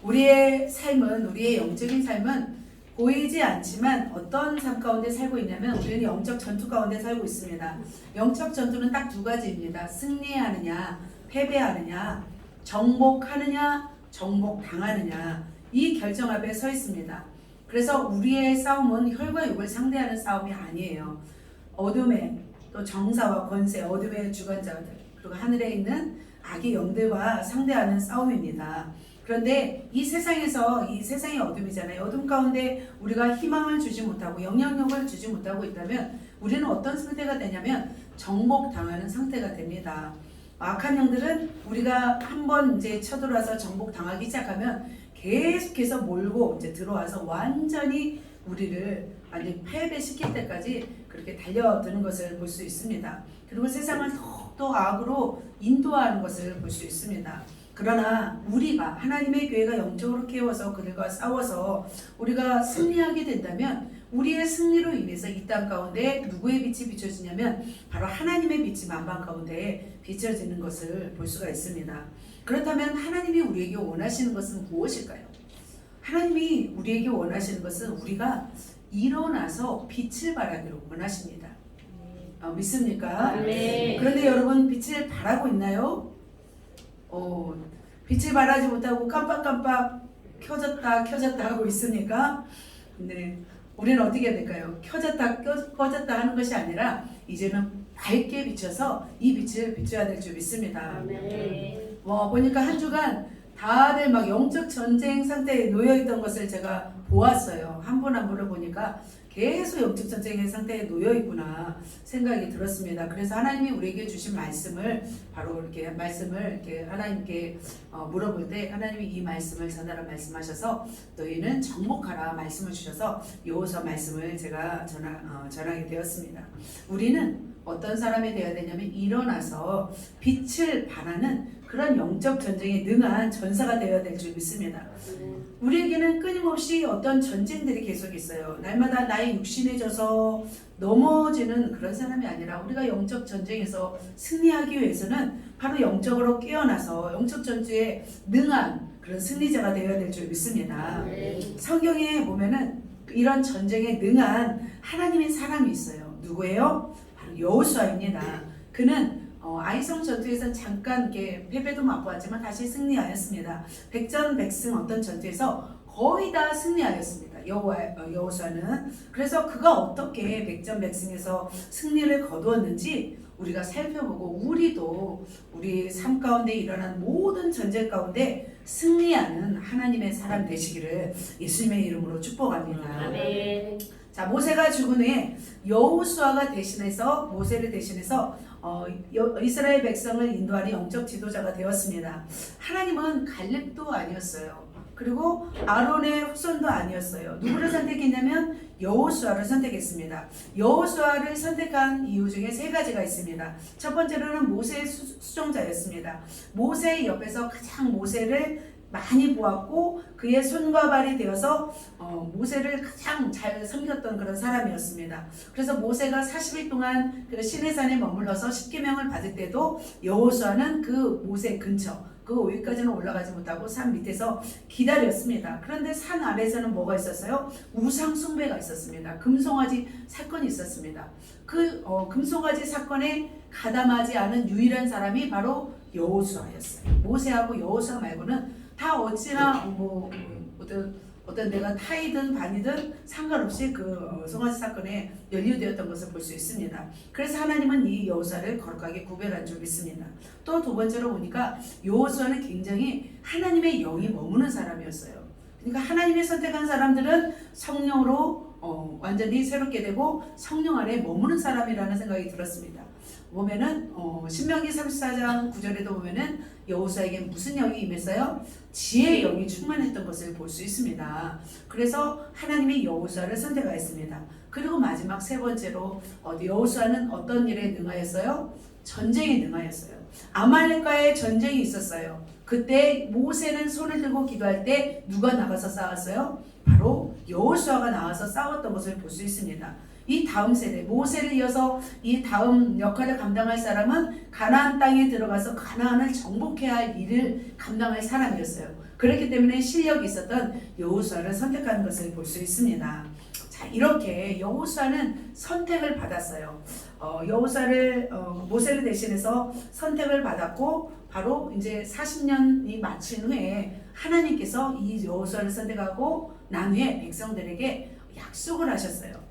우리의 삶은, 우리의 영적인 삶은 보이지 않지만 어떤 삶 가운데 살고 있냐면 우리는 영적 전투 가운데 살고 있습니다. 영적 전투는 딱 두 가지입니다. 승리하느냐, 패배하느냐, 정복하느냐, 정복당하느냐, 이 결정 앞에 서 있습니다. 그래서 우리의 싸움은 혈과 육을 상대하는 싸움이 아니에요. 어둠의 또 정사와 권세, 어둠의 주관자들, 그리고 하늘에 있는 악의 영들과 상대하는 싸움입니다. 그런데 이 세상에서, 이 세상이 어둠이잖아요. 어둠 가운데 우리가 희망을 주지 못하고 영향력을 주지 못하고 있다면 우리는 어떤 상태가 되냐면 정복당하는 상태가 됩니다. 악한 영들은 우리가 한번 이제 쳐들어와서 정복당하기 시작하면 계속해서 몰고 이제 들어와서 완전히 우리를 완전히 패배시킬 때까지 그렇게 달려드는 것을 볼 수 있습니다. 그리고 세상을 더욱더 악으로 인도하는 것을 볼 수 있습니다. 그러나 우리가 하나님의 교회가 영적으로 깨워서 그들과 싸워서 우리가 승리하게 된다면 우리의 승리로 인해서 이 땅 가운데 누구의 빛이 비춰지냐면 바로 하나님의 빛이 만방 가운데 비춰지는 것을 볼 수가 있습니다. 그렇다면 하나님이 우리에게 원하시는 것은 무엇일까요? 하나님이 우리에게 원하시는 것은 우리가 일어나서 빛을 발하기를 원하십니다. 믿습니까? 네. 그런데 여러분 빛을 발하고 있나요? 빛을 발하지 못하고 깜빡깜빡 켜졌다 하고 있으니까 네, 우리는 어떻게 해야 될까요? 켜졌다 꺼졌다 하는 것이 아니라 이제는 밝게 비춰서 이 빛을 비춰야 될 줄 믿습니다. 네. 보니까 한 주간 다들 막 영적 전쟁 상태에 놓여있던 것을 제가 보았어요. 한 분 한 분을 보니까 계속 영적 전쟁의 상태에 놓여있구나 생각이 들었습니다. 그래서 하나님이 우리에게 주신 말씀을 바로 이렇게 하나님께 물어볼 때 하나님이 이 말씀을 전하라 말씀하셔서 너희는 정복하라 말씀을 주셔서 여호수아 말씀을 제가 전하게 되었습니다. 우리는 어떤 사람이 되어야 되냐면 일어나서 빛을 발하는 그런 영적 전쟁에 능한 전사가 되어야 될 줄 믿습니다. 우리에게는 끊임없이 어떤 전쟁들이 계속 있어요. 날마다 나의 육신에 져서 넘어지는 그런 사람이 아니라 우리가 영적 전쟁에서 승리하기 위해서는 바로 영적으로 깨어나서 영적 전투에 능한 그런 승리자가 되어야 될 줄 믿습니다. 성경에 보면은 이런 전쟁에 능한 하나님의 사람이 있어요. 누구예요? 바로 여호수아입니다. 그는 아이성 전투에서 잠깐 이렇게 패배도 맛보았지만 다시 승리하였습니다. 백전백승 어떤 전투에서 거의 다 승리하였습니다. 여호수아는. 그래서 그가 어떻게 백전백승에서 승리를 거두었는지 우리가 살펴보고 우리도 우리 삶 가운데 일어난 모든 전쟁 가운데 승리하는 하나님의 사람 되시기를 예수님의 이름으로 축복합니다. 아멘. 자, 모세가 죽은 후에 여호수아가 모세를 대신해서 이스라엘 백성을 인도하는 영적 지도자가 되었습니다. 하나님은 갈렙도 아니었어요. 그리고 아론의 후손도 아니었어요. 누구를 선택했냐면 여호수아를 선택했습니다. 여호수아를 선택한 이유 중에 세 가지가 있습니다. 첫 번째로는 모세의 수종자였습니다. 모세 옆에서 가장 모세를 많이 보았고 그의 손과 발이 되어서 모세를 가장 잘 섬겼던 그런 사람이었습니다. 그래서 모세가 40일 동안 그 시내산에 머물러서 십계명을 받을 때도 여호수아는 그 모세 근처 그 위까지는 올라가지 못하고 산 밑에서 기다렸습니다. 그런데 산 아래에서는 뭐가 있었어요? 우상 숭배가 있었습니다. 금송아지 사건이 있었습니다. 그 금송아지 사건에 가담하지 않은 유일한 사람이 바로 여호수아였어요. 모세하고 여호수아 말고는 다 어찌나 어떤 내가 타이든 반이든 상관없이 그 송아지 사건에 연루되었던 것을 볼 수 있습니다. 그래서 하나님은 이 여호수아를 거룩하게 구별한 줄 믿습니다. 또 두 번째로 보니까 여호수아는 굉장히 하나님의 영이 머무는 사람이었어요. 그러니까 하나님의 선택한 사람들은 성령으로 완전히 새롭게 되고 성령 안에 머무는 사람이라는 생각이 들었습니다. 보면은 신명기 34장 9절에도 보면은 여호수아에게 무슨 영이 임했어요? 지혜의 영이 충만했던 것을 볼 수 있습니다. 그래서 하나님이 여호수아를 선택하였습니다. 그리고 마지막 세 번째로 여호수아는 어떤 일에 능하였어요? 전쟁에 능하였어요. 아말렉과의 전쟁이 있었어요. 그때 모세는 손을 들고 기도할 때 누가 나가서 싸웠어요? 바로 여호수아가 나와서 싸웠던 것을 볼 수 있습니다. 이 다음 세대 모세를 이어서 이 다음 역할을 감당할 사람은 가나안 땅에 들어가서 가나안을 정복해야 할 일을 감당할 사람이었어요. 그렇기 때문에 실력이 있었던 여호수아를 선택한 것을 볼 수 있습니다. 자, 이렇게 여호수아는 선택을 받았어요. 여호수아를 모세를 대신해서 선택을 받았고 바로 이제 40년이 마친 후에 하나님께서 이 여호수아를 선택하고 난 후에 백성들에게 약속을 하셨어요.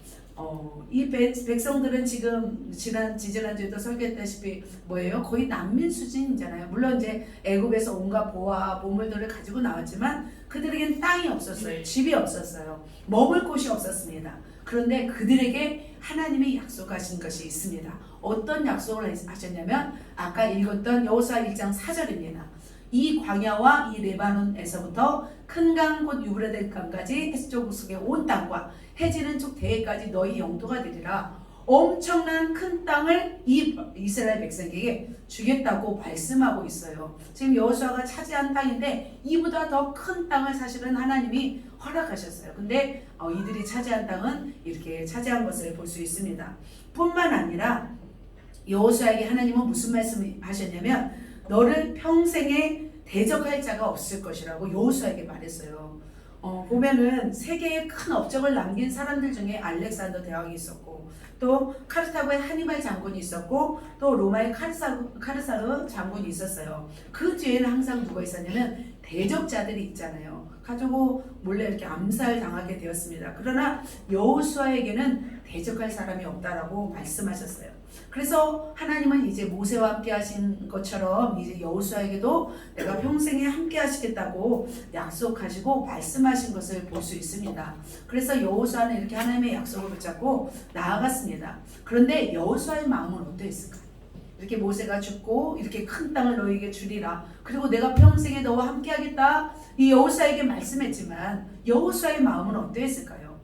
이 백성들은 지금 지지난주에도 설교했다시피 뭐예요? 거의 난민 수준이잖아요. 물론 이제 애굽에서 온갖 보화 보물들을 가지고 나왔지만 그들에겐 땅이 없었어요. 집이 없었어요. 먹을 곳이 없었습니다. 그런데 그들에게 하나님이 약속하신 것이 있습니다. 어떤 약속을 하셨냐면 아까 읽었던 여호수아 1장 4절입니다. 이 광야와 이 레바논에서부터 큰 강 곧 유브라데 강까지 해쪽 속의 온 땅과 해지는 쪽 대해까지 너희 영토가 되리라. 엄청난 큰 땅을 이 이스라엘 백성에게 주겠다고 말씀하고 있어요. 지금 여호수아가 차지한 땅인데 이보다 더 큰 땅을 사실은 하나님이 허락하셨어요. 근데 이들이 차지한 땅은 이렇게 차지한 것을 볼 수 있습니다. 뿐만 아니라 여호수아에게 하나님은 무슨 말씀을 하셨냐면 너를 평생에 대적할 자가 없을 것이라고 여호수아에게 말했어요. 보면은 세계에 큰 업적을 남긴 사람들 중에 알렉산더 대왕이 있었고 또 카르타고의 하니발 장군이 있었고 또 로마의 카르사르 장군이 있었어요. 그 뒤에는 항상 누가 있었냐면 대적자들이 있잖아요. 가지고 몰래 이렇게 암살당하게 되었습니다. 그러나 여호수아에게는 대적할 사람이 없다라고 말씀하셨어요. 그래서 하나님은 이제 모세와 함께 하신 것처럼 이제 여호수아에게도 내가 평생에 함께 하시겠다고 약속하시고 말씀하신 것을 볼 수 있습니다. 그래서 여호수아는 이렇게 하나님의 약속을 붙잡고 나아갔습니다. 그런데 여호수아의 마음은 어떠했을까? 이렇게 모세가 죽고 이렇게 큰 땅을 너에게 주리라. 그리고 내가 평생에 너와 함께 하겠다. 이 여호수아에게 말씀했지만 여호수아의 마음은 어떠했을까요?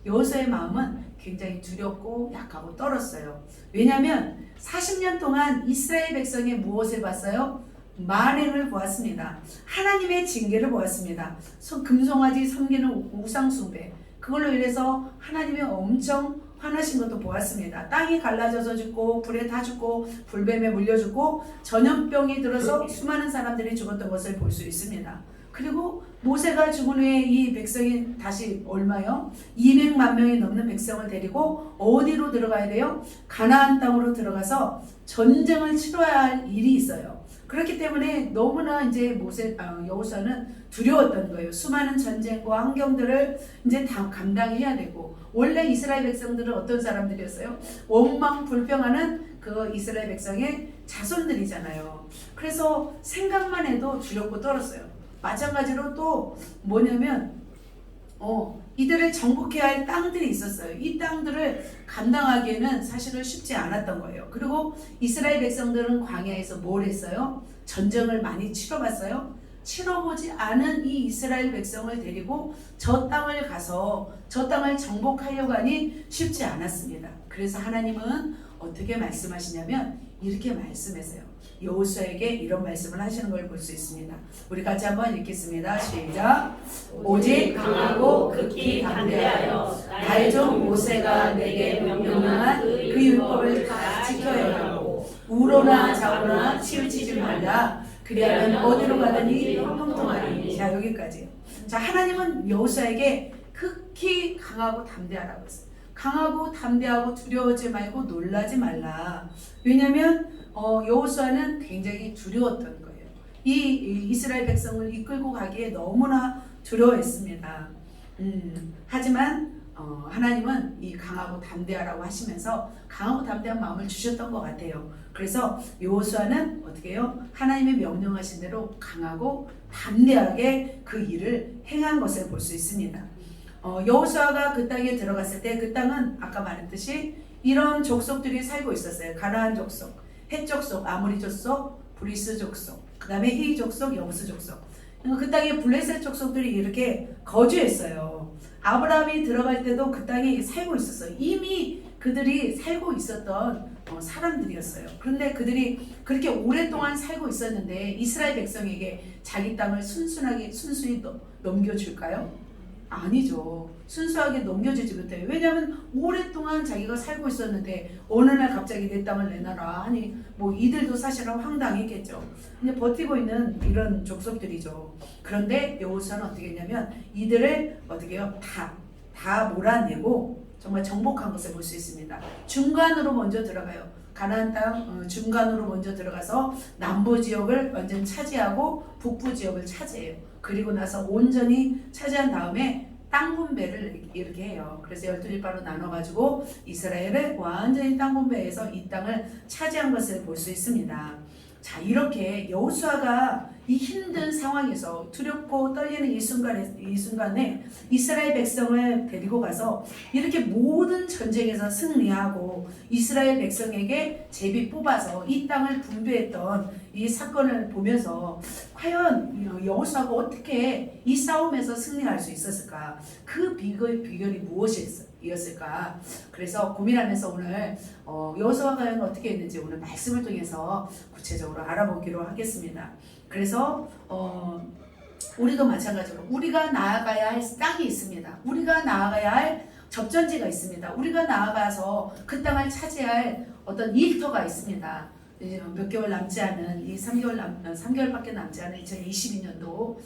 여호수아의 마음은 굉장히 두렵고 약하고 떨었어요. 왜냐하면 40년 동안 이스라엘 백성이 무엇을 봤어요? 만행을 보았습니다. 하나님의 징계를 보았습니다. 금송아지 섬기는 우상숭배, 그걸로 인해서 하나님이 엄청 화나신 것도 보았습니다. 땅이 갈라져서 죽고 불에 타 죽고 불뱀에 물려 죽고 전염병이 들어서 수많은 사람들이 죽었던 것을 볼 수 있습니다. 그리고 모세가 죽은 후에 이 백성이 다시 얼마요? 200만 명이 넘는 백성을 데리고 어디로 들어가야 돼요? 가나안 땅으로 들어가서 전쟁을 치러야 할 일이 있어요. 그렇기 때문에 너무나 이제 여호수아는 두려웠던 거예요. 수많은 전쟁과 환경들을 이제 다 감당해야 되고, 원래 이스라엘 백성들은 어떤 사람들이었어요? 원망 불평하는 그 이스라엘 백성의 자손들이잖아요. 그래서 생각만 해도 두렵고 떨었어요. 마찬가지로 또 뭐냐면 이들을 정복해야 할 땅들이 있었어요. 이 땅들을 감당하기에는 사실은 쉽지 않았던 거예요. 그리고 이스라엘 백성들은 광야에서 뭘 했어요? 전쟁을 많이 치러봤어요. 치러보지 않은 이 이스라엘 백성을 데리고 저 땅을 가서 저 땅을 정복하려고 하니 쉽지 않았습니다. 그래서 하나님은 어떻게 말씀하시냐면 이렇게 말씀하세요. 여호수아에게 이런 말씀을 하시는 걸 볼 수 있습니다. 우리 같이 한번 읽겠습니다. 시작. 오직 강하고 극히 담대하여 나의 종 모세가 내게 명령한 그 율법을 다 지켜야 하고 우로나 좌우나 치우치지 말라. 그리하면 어디로 가든지 형통하리니. 자, 여기까지. 자, 하나님은 여호수아에게 극히 강하고 담대하라고 했어요. 강하고 담대하고 두려워하지 말고 놀라지 말라. 왜냐하면 여호수아는 굉장히 두려웠던 거예요. 이 이스라엘 백성을 이끌고 가기에 너무나 두려워했습니다. 하지만 하나님은 이 강하고 담대하라고 하시면서 강하고 담대한 마음을 주셨던 것 같아요. 그래서 여호수아는 어떻게 해요? 하나님의 명령하신 대로 강하고 담대하게 그 일을 행한 것을 볼 수 있습니다. 여호수아가 그 땅에 들어갔을 때 그 땅은 아까 말했듯이 이런 족속들이 살고 있었어요. 가나안 족속, 헷 족속, 아모리 족속, 브리스 족속, 그 다음에 히 족속, 여부스 족속. 그 땅에 블레셋 족속들이 이렇게 거주했어요. 아브라함이 들어갈 때도 그 땅에 살고 있었어요. 이미 그들이 살고 있었던 사람들이었어요. 그런데 그들이 그렇게 오랫동안 살고 있었는데 이스라엘 백성에게 자기 땅을 순순히 넘겨줄까요? 아니죠. 순수하게 넘겨주지 못해요. 왜냐하면 오랫동안 자기가 살고 있었는데 어느 날 갑자기 내 땅을 내놔라 하니 뭐 이들도 사실은 황당했겠죠. 근데 버티고 있는 이런 족속들이죠. 그런데 여호수아는 어떻게 했냐면 이들을 어떻게 해요? 다 몰아내고 정말 정복한 것을 볼 수 있습니다. 중간으로 먼저 들어가요. 가나안 땅 중간으로 먼저 들어가서 남부 지역을 완전 차지하고 북부 지역을 차지해요. 그리고 나서 온전히 차지한 다음에 땅 분배를 이렇게 해요. 그래서 12지파로 나눠가지고 이스라엘을 완전히 땅 분배해서 이 땅을 차지한 것을 볼 수 있습니다. 자, 이렇게 여호수아가 이 힘든 상황에서 두렵고 떨리는 이 순간에 이스라엘 백성을 데리고 가서 이렇게 모든 전쟁에서 승리하고 이스라엘 백성에게 제비 뽑아서 이 땅을 분배했던 이 사건을 보면서 과연 여호수아가 어떻게 이 싸움에서 승리할 수 있었을까? 그 비결이 무엇이었을까? 그래서 고민하면서 오늘 여호수아가 과연 어떻게 했는지 오늘 말씀을 통해서 구체적으로 알아보기로 하겠습니다. 그래서 우리도 마찬가지로 우리가 나아가야 할 땅이 있습니다. 우리가 나아가야 할 접전지가 있습니다. 우리가 나아가서 그 땅을 차지할 어떤 일터가 있습니다. 이제 몇 개월 남지 않은 이 3개월밖에 남지 않은 2022년도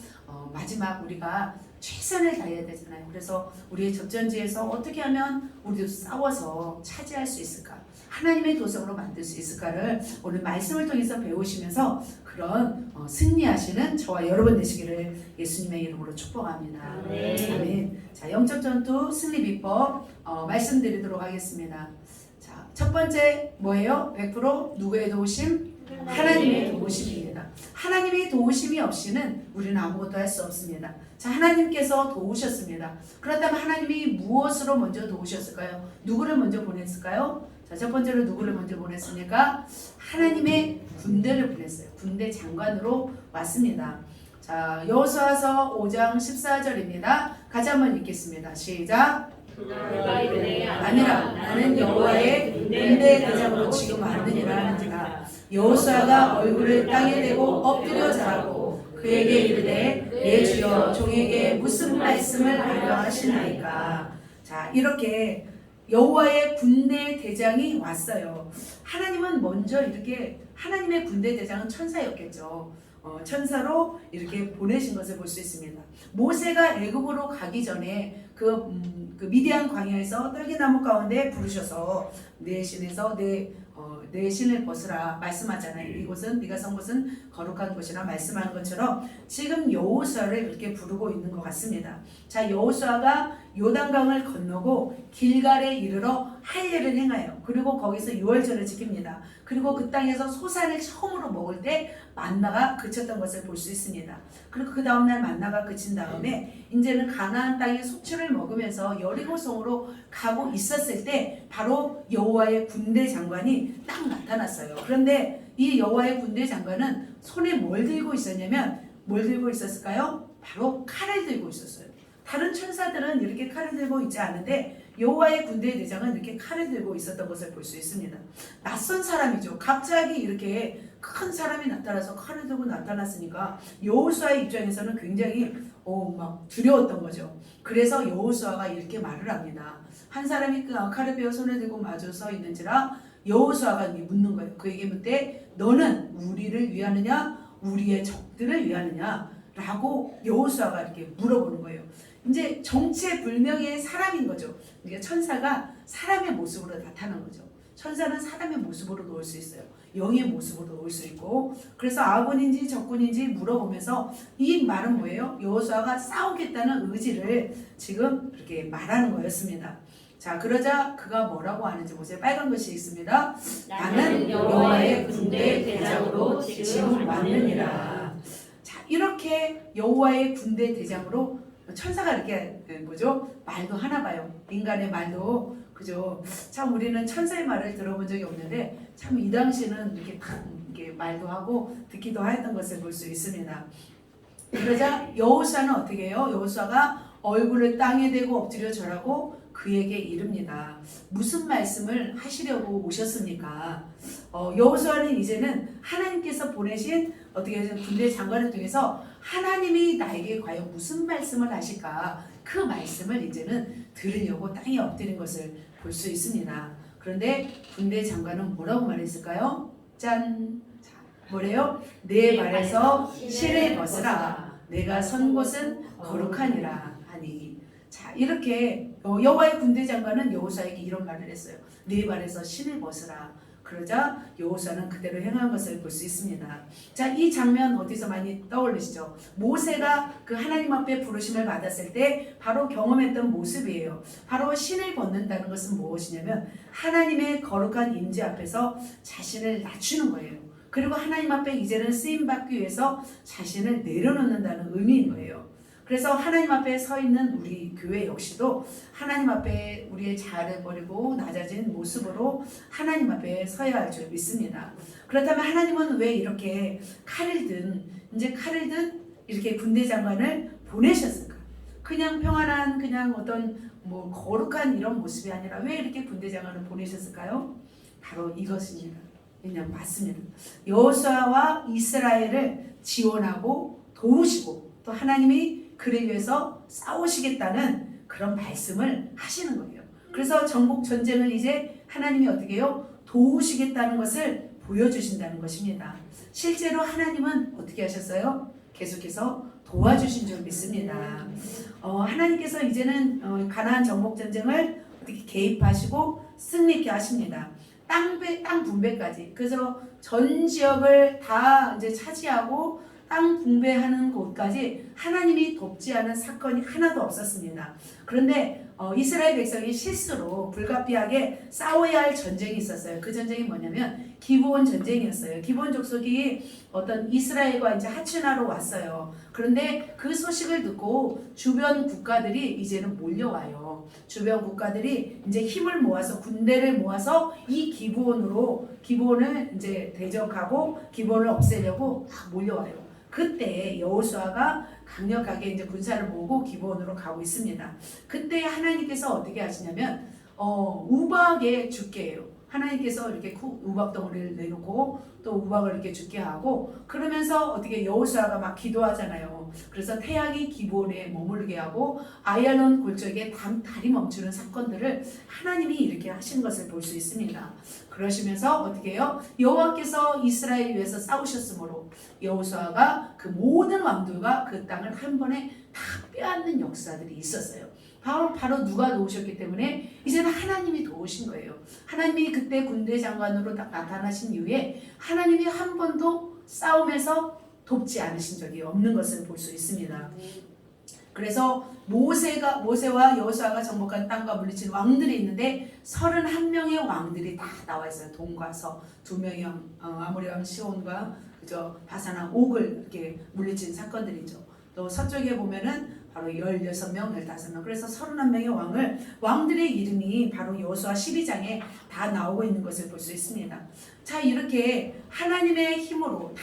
마지막 우리가 최선을 다해야 되잖아요. 그래서 우리의 접전지에서 어떻게 하면 우리도 싸워서 차지할 수 있을까? 하나님의 도성으로 만들 수 있을까를 오늘 말씀을 통해서 배우시면서 그런 승리하시는 저와 여러분 되시기를 예수님의 이름으로 축복합니다. 아멘. 자, 영적 전투 승리 비법 말씀드리도록 하겠습니다. 자, 첫 번째 뭐예요? 100% 누구의 도우심? 하나님의 도우심입니다. 하나님의 도우심이 없이는 우리는 아무것도 할 수 없습니다. 자, 하나님께서 도우셨습니다. 그렇다면 하나님이 무엇으로 먼저 도우셨을까요? 누구를 먼저 보냈을까요? 자, 첫 번째로 누구를 먼저 보냈습니까? 하나님의 군대를 보냈어요. 군대 장관으로 왔습니다. 자, 여호수아서 5장 14절입니다. 같이 한번 읽겠습니다. 시작. 아니라 나는 여호와의 군대 대장으로 지금 왔느니라 하는지라. 여호수아가 얼굴을 땅에 대고 엎드려 절하고 그에게 이르되 내 주여 종에게 무슨 말씀을 하려 하시나이까. 자, 이렇게 여호와의 군대 대장이 왔어요. 하나님은 먼저 이렇게 하나님의 군대 대장은 천사였겠죠. 천사로 이렇게 보내신 것을 볼 수 있습니다. 모세가 애굽으로 가기 전에 그 미디안 광야에서 떨기나무 가운데 부르셔서 내 신에서 내 신을 벗으라 말씀하잖아요. 이곳은 네가 선 곳은 거룩한 곳이라 말씀하는 것처럼 지금 여호수아를 이렇게 부르고 있는 것 같습니다. 자, 여호수아가 요단강을 건너고 길갈에 이르러 할 일을 행하여 그리고 거기서 유월절을 지킵니다. 그리고 그 땅에서 소산을 처음으로 먹을 때 만나가 그쳤던 것을 볼 수 있습니다. 그리고 그 다음날 만나가 그친 다음에 이제는 가나안 땅의 소출을 먹으면서 여리고성으로 가고 있었을 때 바로 여호와의 군대 장관이 딱 나타났어요. 그런데 이 여호와의 군대 장관은 손에 뭘 들고 있었냐면 뭘 들고 있었을까요? 바로 칼을 들고 있었어요. 다른 천사들은 이렇게 칼을 들고 있지 않은데 여호와의 군대 대장은 이렇게 칼을 들고 있었던 것을 볼 수 있습니다. 낯선 사람이죠. 갑자기 이렇게 큰 사람이 나타나서 칼을 들고 나타났으니까 여호수아의 입장에서는 굉장히 막 두려웠던 거죠. 그래서 여호수아가 이렇게 말을 합니다. 한 사람이 칼을 베어 손에 들고 마주 서 있는지라 여호수아가 묻는 거예요. 그에게 묻되 너는 우리를 위하느냐 우리의 적들을 위하느냐 라고 여호수아가 이렇게 물어보는 거예요. 이제 정체불명의 사람인 거죠. 그러니까 천사가 사람의 모습으로 나타난 거죠. 천사는 사람의 모습으로 올 수 있어요. 영의 모습으로 올 수 있고, 그래서 아군인지 적군인지 물어보면서 이 말은 뭐예요? 여호수아가 싸우겠다는 의지를 지금 이렇게 말하는 거였습니다. 자, 그러자 그가 뭐라고 하는지 보세요. 빨간 글씨 있습니다. 나는 여호와의 군대 대장으로 지금 왔느니라. 자, 이렇게 여호와의 군대 대장으로 천사가 이렇게 말도 하나 봐요. 인간의 말도 그죠. 참 우리는 천사의 말을 들어본 적이 없는데 참 이 당시는 이렇게 말도 하고 듣기도 하였던 것을 볼 수 있습니다. 그러자 여호수아는 어떻게 해요? 여호수아가 얼굴을 땅에 대고 엎드려 절하고 그에게 이릅니다. 무슨 말씀을 하시려고 오셨습니까? 여호수아는 이제는 하나님께서 보내신 어떻게 군대 장관을 통해서 하나님이 나에게 과연 무슨 말씀을 하실까? 그 말씀을 이제는 들으려고 땅에 엎드린 것을 볼 수 있습니다. 그런데 군대 장관은 뭐라고 말했을까요? 짠! 자, 뭐래요? 내 발에서 실을 벗으라. 내가 선 곳은 거룩하니라 하니. 자, 이렇게 여호와의 군대 장관은 여호수아에게 이런 말을 했어요. 네 발에서 신을 벗으라. 그러자 여호수아는 그대로 행한 것을 볼 수 있습니다. 자, 이 장면 어디서 많이 떠올리시죠? 모세가 그 하나님 앞에 부르심을 받았을 때 바로 경험했던 모습이에요. 바로 신을 벗는다는 것은 무엇이냐면 하나님의 거룩한 임재 앞에서 자신을 낮추는 거예요. 그리고 하나님 앞에 이제는 쓰임받기 위해서 자신을 내려놓는다는 의미인 거예요. 그래서 하나님 앞에 서 있는 우리 교회 역시도 하나님 앞에 우리의 자아를 버리고 낮아진 모습으로 하나님 앞에 서야 할 줄 믿습니다. 그렇다면 하나님은 왜 이렇게 칼을 든 이렇게 군대 장관을 보내셨을까? 그냥 평안한 그냥 어떤 뭐 거룩한 이런 모습이 아니라 왜 이렇게 군대 장관을 보내셨을까요? 바로 이것입니다. 왜냐하면 맞습니다. 여호수아와 이스라엘을 지원하고 도우시고 또 하나님이 그를 위해서 싸우시겠다는 그런 말씀을 하시는 거예요. 그래서 전국 전쟁을 이제 하나님이 어떻게 해요? 도우시겠다는 것을 보여주신다는 것입니다. 실제로 하나님은 어떻게 하셨어요? 계속해서 도와주신 줄 믿습니다. 하나님께서 이제는 가나안 정복 전쟁을 어떻게 개입하시고 승리케 하십니다. 땅 분배까지. 그래서 전 지역을 다 이제 차지하고 땅 분배하는 곳까지 하나님이 돕지 않은 사건이 하나도 없었습니다. 그런데 이스라엘 백성이 실수로 불가피하게 싸워야 할 전쟁이 있었어요. 그 전쟁이 뭐냐면 기브온 전쟁이었어요. 기브온 족속이 어떤 이스라엘과 이제 하춘하러 왔어요. 그런데 그 소식을 듣고 주변 국가들이 이제는 몰려와요. 주변 국가들이 이제 힘을 모아서 군대를 모아서 이 기브온을 이제 대적하고 기브온을 없애려고 막 몰려와요. 그때 여호수아가 강력하게 이제 군사를 모으고 기브온으로 가고 있습니다. 그때 하나님께서 어떻게 하시냐면 우박에 죽게 해요. 하나님께서 이렇게 우박 덩어리를 내놓고 또 우박을 이렇게 죽게 하고 그러면서 어떻게 여호수아가 막 기도하잖아요. 그래서 태양이 기브온에 머물게 하고 아얄론 골짜기에 달이 멈추는 사건들을 하나님이 이렇게 하신 것을 볼 수 있습니다. 그러시면서 어떻게 해요? 여호와께서 이스라엘 위해서 싸우셨으므로 여호수아가 그 모든 왕들과 그 땅을 한 번에 다 빼앗는 역사들이 있었어요. 바로 누가 도우셨기 때문에 이제는 하나님이 도우신 거예요. 하나님이 그때 군대 장관으로 딱 나타나신 이후에 하나님이 한 번도 싸움에서 돕지 않으신 적이 없는 것을 볼 수 있습니다. 그래서 모세와 여호수아가 정복한 땅과 물리친 왕들이 있는데 31명의 왕들이 다 나와 있어요. 동과 서 2명의 아모리 왕 시온과 바산왕 옥을 이렇게 물리친 사건들이죠. 또 서쪽에 보면은 바로 16명, 15명. 그래서 31명의 왕들의 이름이 바로 여호수아 12장에 다 나오고 있는 것을 볼 수 있습니다. 자, 이렇게 하나님의 힘으로 다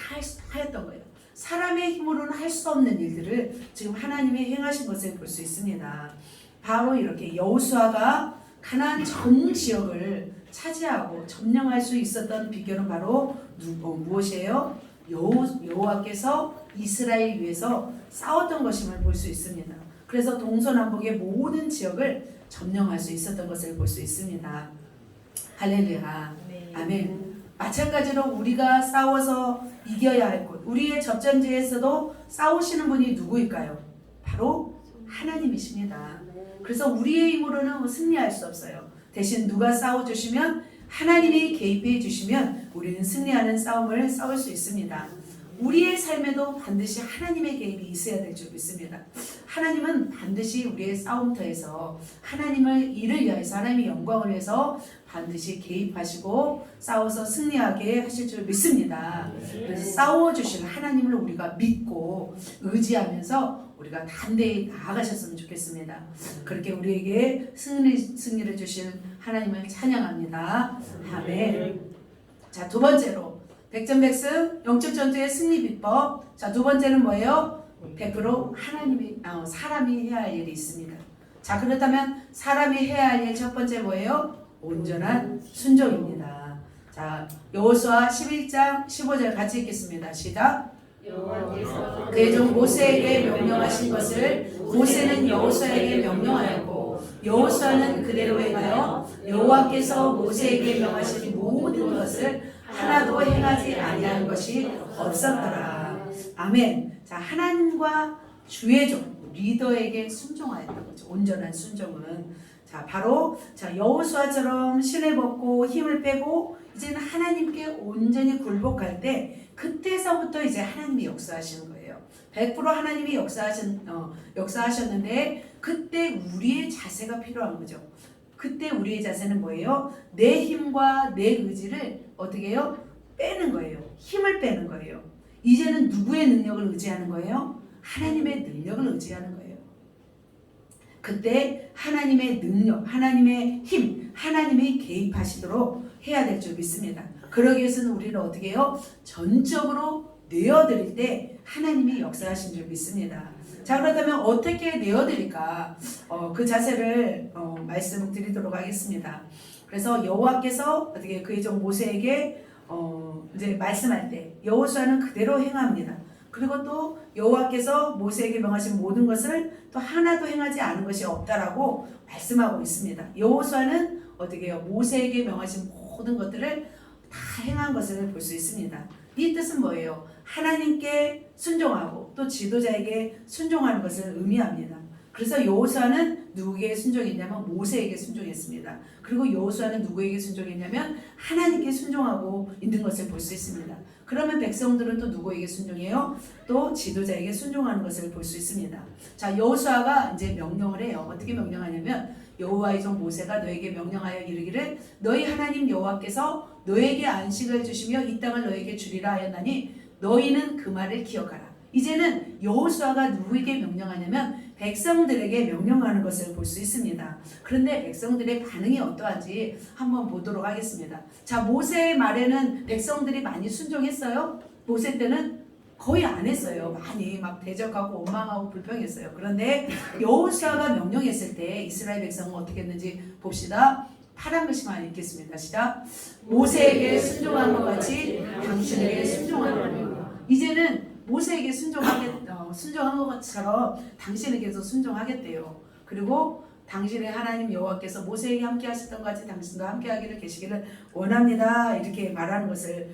하였던 거예요. 사람의 힘으로는 할 수 없는 일들을 지금 하나님이 행하신 것을 볼 수 있습니다. 바로 이렇게 여호수아가 가나안 전 지역을 차지하고 점령할 수 있었던 비결은 바로 무엇이에요? 여호와께서 이스라엘 위해서 싸웠던 것임을 볼 수 있습니다. 그래서 동서남북의 모든 지역을 점령할 수 있었던 것을 볼 수 있습니다. 할렐루야. 아멘. 마찬가지로 우리가 싸워서 이겨야 할 곳, 우리의 접전지에서도 싸우시는 분이 누구일까요? 바로 하나님이십니다. 그래서 우리의 힘으로는 승리할 수 없어요. 대신 누가 싸워주시면 하나님이 개입해 주시면 우리는 승리하는 싸움을 싸울 수 있습니다. 우리의 삶에도 반드시 하나님의 개입이 있어야 될 줄 믿습니다. 하나님은 반드시 우리의 싸움터에서 하나님을 일을 위해서 하나님의 영광을 위해서 반드시 개입하시고 싸워서 승리하게 하실 줄 믿습니다. 그래서 싸워주실 하나님을 우리가 믿고 의지하면서 우리가 단대히 나아가셨으면 좋겠습니다. 그렇게 우리에게 승리를 주신 하나님을 찬양합니다. 아멘. 자, 두 번째로 백전백승 영적 전투의 승리 비법. 자, 두 번째는 뭐예요? 100% 사람이 해야 할 일이 있습니다. 자, 그렇다면 사람이 해야 할 일 첫 번째 뭐예요? 온전한 순종입니다. 자, 여호수아 11장 15절 같이 읽겠습니다. 시작. 여호와께서 그의 종 모세에게 명령하신 것을 모세는 여호수아에게 명령하였고 여호수아는 그대로 행하여 여호와께서 모세에게 명하신 모든 것을 하나도 행하지 아니한 것이 없었더라. 아멘. 자, 하나님과 주의 종 리더에게 순종하였던 거죠. 온전한 순종은 자 바로 자 여호수아처럼 신을 벗고 힘을 빼고 이제는 하나님께 온전히 굴복할 때 그때서부터 이제 하나님이 역사하시는 거예요. 100% 하나님이 역사하셨는데 그때 우리의 자세가 필요한 거죠. 그때 우리의 자세는 뭐예요? 내 힘과 내 의지를 어떻게 해요? 빼는 거예요. 힘을 빼는 거예요. 이제는 누구의 능력을 의지하는 거예요? 하나님의 능력을 의지하는 거예요. 그때 하나님의 능력, 하나님의 힘, 하나님이 개입하시도록 해야 될 줄 믿습니다. 그러기 위해서는 우리는 어떻게 해요? 전적으로 내어드릴 때 하나님이 역사하신 줄 믿습니다. 자, 그렇다면 어떻게 내어드릴까? 그 자세를 말씀드리도록 하겠습니다. 그래서 여호와께서 어떻게 그의 종 모세에게 이제 말씀할 때 여호수아는 그대로 행합니다. 그리고 또 여호와께서 모세에게 명하신 모든 것을 또 하나도 행하지 않은 것이 없다라고 말씀하고 있습니다. 여호수아는 어떻게 해요? 모세에게 명하신 모든 것들을 다 행한 것을 볼 수 있습니다. 이 뜻은 뭐예요? 하나님께 순종하고 또 지도자에게 순종하는 것을 의미합니다. 그래서 여호수아는 누구에게 순종했냐면 모세에게 순종했습니다. 그리고 여호수아는 누구에게 순종했냐면 하나님께 순종하고 있는 것을 볼 수 있습니다. 그러면 백성들은 또 누구에게 순종해요? 또 지도자에게 순종하는 것을 볼 수 있습니다. 자, 여호수아가 이제 명령을 해요. 어떻게 명령하냐면 여호와의 종 모세가 너에게 명령하여 이르기를 너희 하나님 여호와께서 너에게 안식을 주시며 이 땅을 너에게 주리라 하였나니 너희는 그 말을 기억하라. 이제는 여호수아가 누구에게 명령하냐면 백성들에게 명령하는 것을 볼 수 있습니다. 그런데 백성들의 반응이 어떠한지 한번 보도록 하겠습니다. 자, 모세의 말에는 백성들이 많이 순종했어요? 모세 때는 거의 안 했어요. 많이 막 대적하고 원망하고 불평했어요. 그런데 여호수아가 명령했을 때 이스라엘 백성은 어떻게 했는지 봅시다. 파란 글씨만 읽겠습니다. 시작. 모세에게 순종한 것 같이 당신에게 순종하노라. 이제는 모세에게 순종한 것처럼 당신에게도 순종하겠대요. 그리고 당신의 하나님 여호와께서 모세에게 함께 하셨던 것 같이 당신도 함께 하기를 계시기를 원합니다. 이렇게 말하는 것을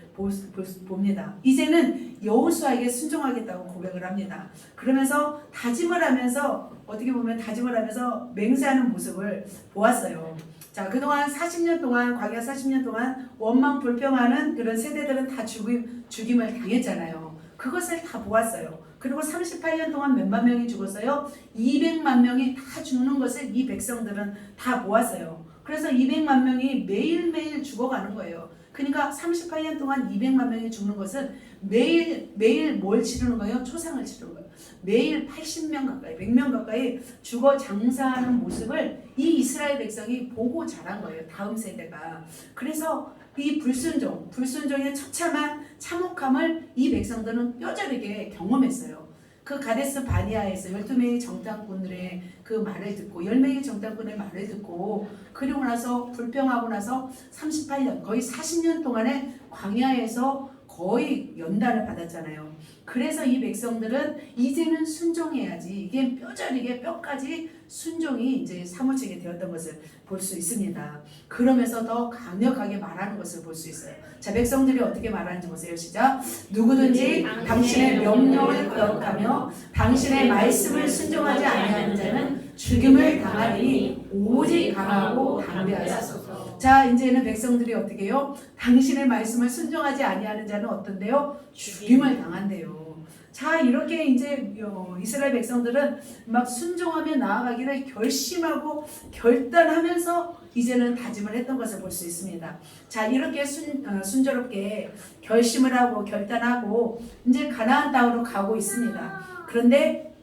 봅니다. 이제는 여호수아에게 순종하겠다고 고백을 합니다. 그러면서 다짐을 하면서 어떻게 보면 다짐을 하면서 맹세하는 모습을 보았어요. 자, 그동안 40년 동안 광야 40년 동안 원망 불평하는 그런 세대들은 다 죽임을 당했잖아요. 그것을 다 보았어요. 그리고 38년 동안 몇만 명이 죽었어요? 200만 명이 다 죽는 것을 이 백성들은 다 보았어요. 그래서 200만 명이 매일매일 죽어가는 거예요. 그러니까 38년 동안 200만 명이 죽는 것은 매일 뭘 치르는 거예요? 초상을 치르는 거예요. 매일 80명 가까이, 100명 가까이 죽어 장사하는 모습을 이 이스라엘 백성이 보고 자란 거예요. 다음 세대가. 그래서 이 불순종의 처참한 참혹함을 이 백성들은 뼈저리게 경험했어요. 그 가데스 바니아에서 12명의 정탐꾼들의 그 말을 듣고 10명의 정탐꾼의 말을 듣고 그리고 나서 불평하고 나서 38년 거의 40년 동안의 광야에서 거의 연단을 받았잖아요. 그래서 이 백성들은 이제는 순종해야지. 이게 뼈저리게 뼈까지 순종이 이제 사무치게 되었던 것을 볼 수 있습니다. 그러면서 더 강력하게 말하는 것을 볼 수 있어요. 자, 백성들이 어떻게 말하는지 보세요. 시작. 누구든지 당신의 명령을 거역하며 당신의 말씀을 순종하지 아니하는 자는 죽임을 당하리니 오직 강하고 담대하소서. 자, 이제는 백성들이 어떻게 해요? 당신의 말씀을 순종하지 아니하는 자는 어떤데요? 죽임을 당한대요. 자, 이렇게 이제 이스라엘 백성들은 막 순종하며 나아가기를 결심하고 결단하면서 이제는 다짐을 했던 것을 볼 수 있습니다. 자, 이렇게 순조롭게 결심을 하고 결단하고 이제 가나안 땅으로 가고 있습니다. 그런데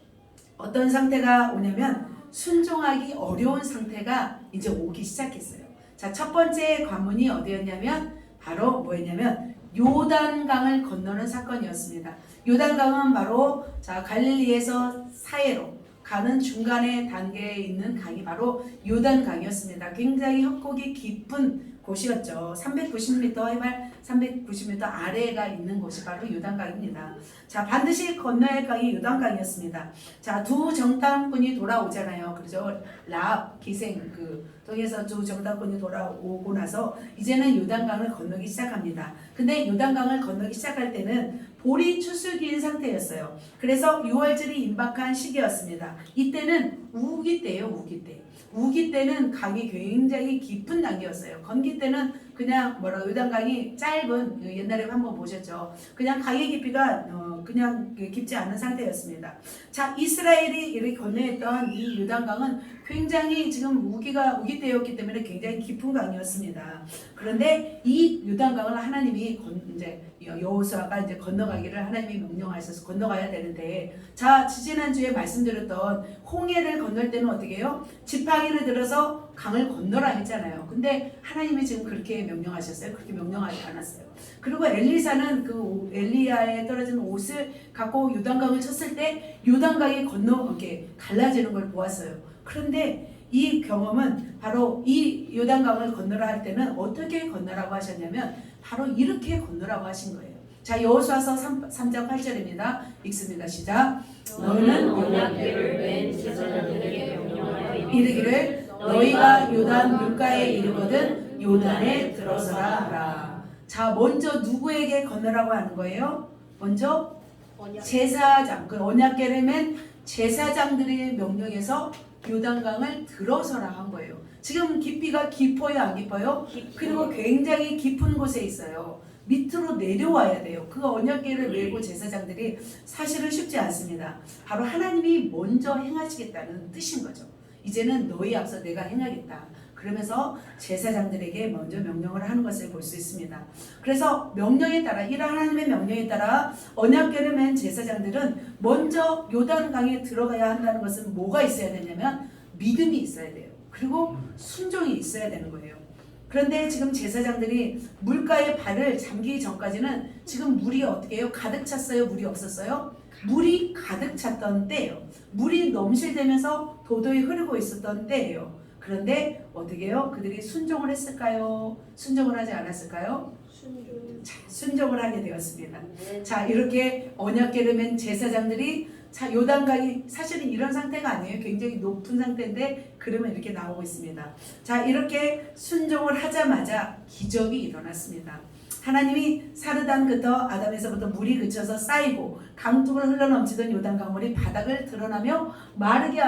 어떤 상태가 오냐면 순종하기 어려운 상태가 이제 오기 시작했어요. 자, 첫 번째 관문이 어디였냐면 바로 뭐였냐면 요단강을 건너는 사건이었습니다. 요단강은 바로 자 갈릴리에서 사해로 가는 중간의 단계에 있는 강이 바로 요단강이었습니다. 굉장히 협곡이 깊은 곳이었죠. 390m 해발 390m 아래가 있는 곳이 바로 요단강입니다. 자, 반드시 건너야 할 강이 요단강이었습니다. 자, 두 정탐꾼이 돌아오잖아요. 그죠? 라합 기생 통해서 두 정탐꾼이 돌아오고 나서 이제는 요단강을 건너기 시작합니다. 근데 요단강을 건너기 시작할 때는 볼이 추수기인 상태였어요. 그래서 6월절이 임박한 시기였습니다. 이때는 우기 때예요, 우기 때. 우기 때는 강이 굉장히 깊은 단계였어요. 건기 때는 그냥 요단강이 짧은, 옛날에 한번 보셨죠. 그냥 강의 깊이가 그냥 깊지 않은 상태였습니다. 자, 이스라엘이 이렇게 건너했던 이 요단강은 굉장히 지금 우기 때였기 때문에 굉장히 깊은 강이었습니다. 그런데 이 요단강을 하나님이 이제 여호수아가 이제 건너가기를 하나님이 명령하셔서 건너가야 되는데, 자, 지지난주에 말씀드렸던 홍해를 건널 때는 어떻게 해요? 지팡이를 들어서 강을 건너라 했잖아요. 근데 하나님이 지금 그렇게 명령하셨어요? 그렇게 명령하지 않았어요. 그리고 엘리사는 그 엘리야에 떨어진 옷을 갖고 요단강을 쳤을 때 요단강이 이렇게 갈라지는 걸 보았어요. 그런데 이 경험은 바로 이 요단강을 건너라 할 때는 어떻게 건너라고 하셨냐면 바로 이렇게 건너라고 하신 거예요. 자, 여호수아서 3장 8절입니다. 읽습니다. 시작. 너는 언약궤를 맨 제사장들에게 명령하여 이르기를 너희가 요단 물가에 이르거든 요단에 들어서라 하라. 자, 먼저 누구에게 건너라고 하는 거예요? 먼저 제사장, 그 언약궤를 맨 제사장들의 명령에서 요단강을 들어서라 한 거예요. 지금 깊이가 깊어요, 안 깊어요? 그리고 굉장히 깊은 곳에 있어요. 밑으로 내려와야 돼요. 그 언약궤를 메고 제사장들이 사실은 쉽지 않습니다. 바로 하나님이 먼저 행하시겠다는 뜻인 거죠. 이제는 너희 앞서 내가 행하겠다. 그러면서 제사장들에게 먼저 명령을 하는 것을 볼 수 있습니다. 그래서 명령에 따라, 이런 하나님의 명령에 따라 언약궤를 맨 제사장들은 먼저 요단강에 들어가야 한다는 것은 뭐가 있어야 되냐면 믿음이 있어야 돼요. 그리고 순종이 있어야 되는 거예요. 그런데 지금 제사장들이 물가에 발을 잠기기 전까지는 지금 물이 어떻게 해요? 가득 찼어요? 물이 없었어요? 물이 가득 찼던 때예요. 물이 넘실대면서 도도히 흐르고 있었던 때예요. 그런데 어떻게 해요? 그들이 순종을 했을까요? 순종을 하지 않았을까요? 순종을 하게 되었습니다. 자, 이렇게 언약궤를 맨 제사장들이, 자, 요단강이 사실은 이런 상태가 아니에요. 굉장히 높은 상태인데 그러면 이렇게 나오고 있습니다. 자, 이렇게 순종을 하자마자 기적이 일어났습니다. 하나님이 사르단부터 아담에서부터 물이 그쳐서 쌓이고 강둑을 흘러넘치던 요단강물이 바닥을 드러나며 마르게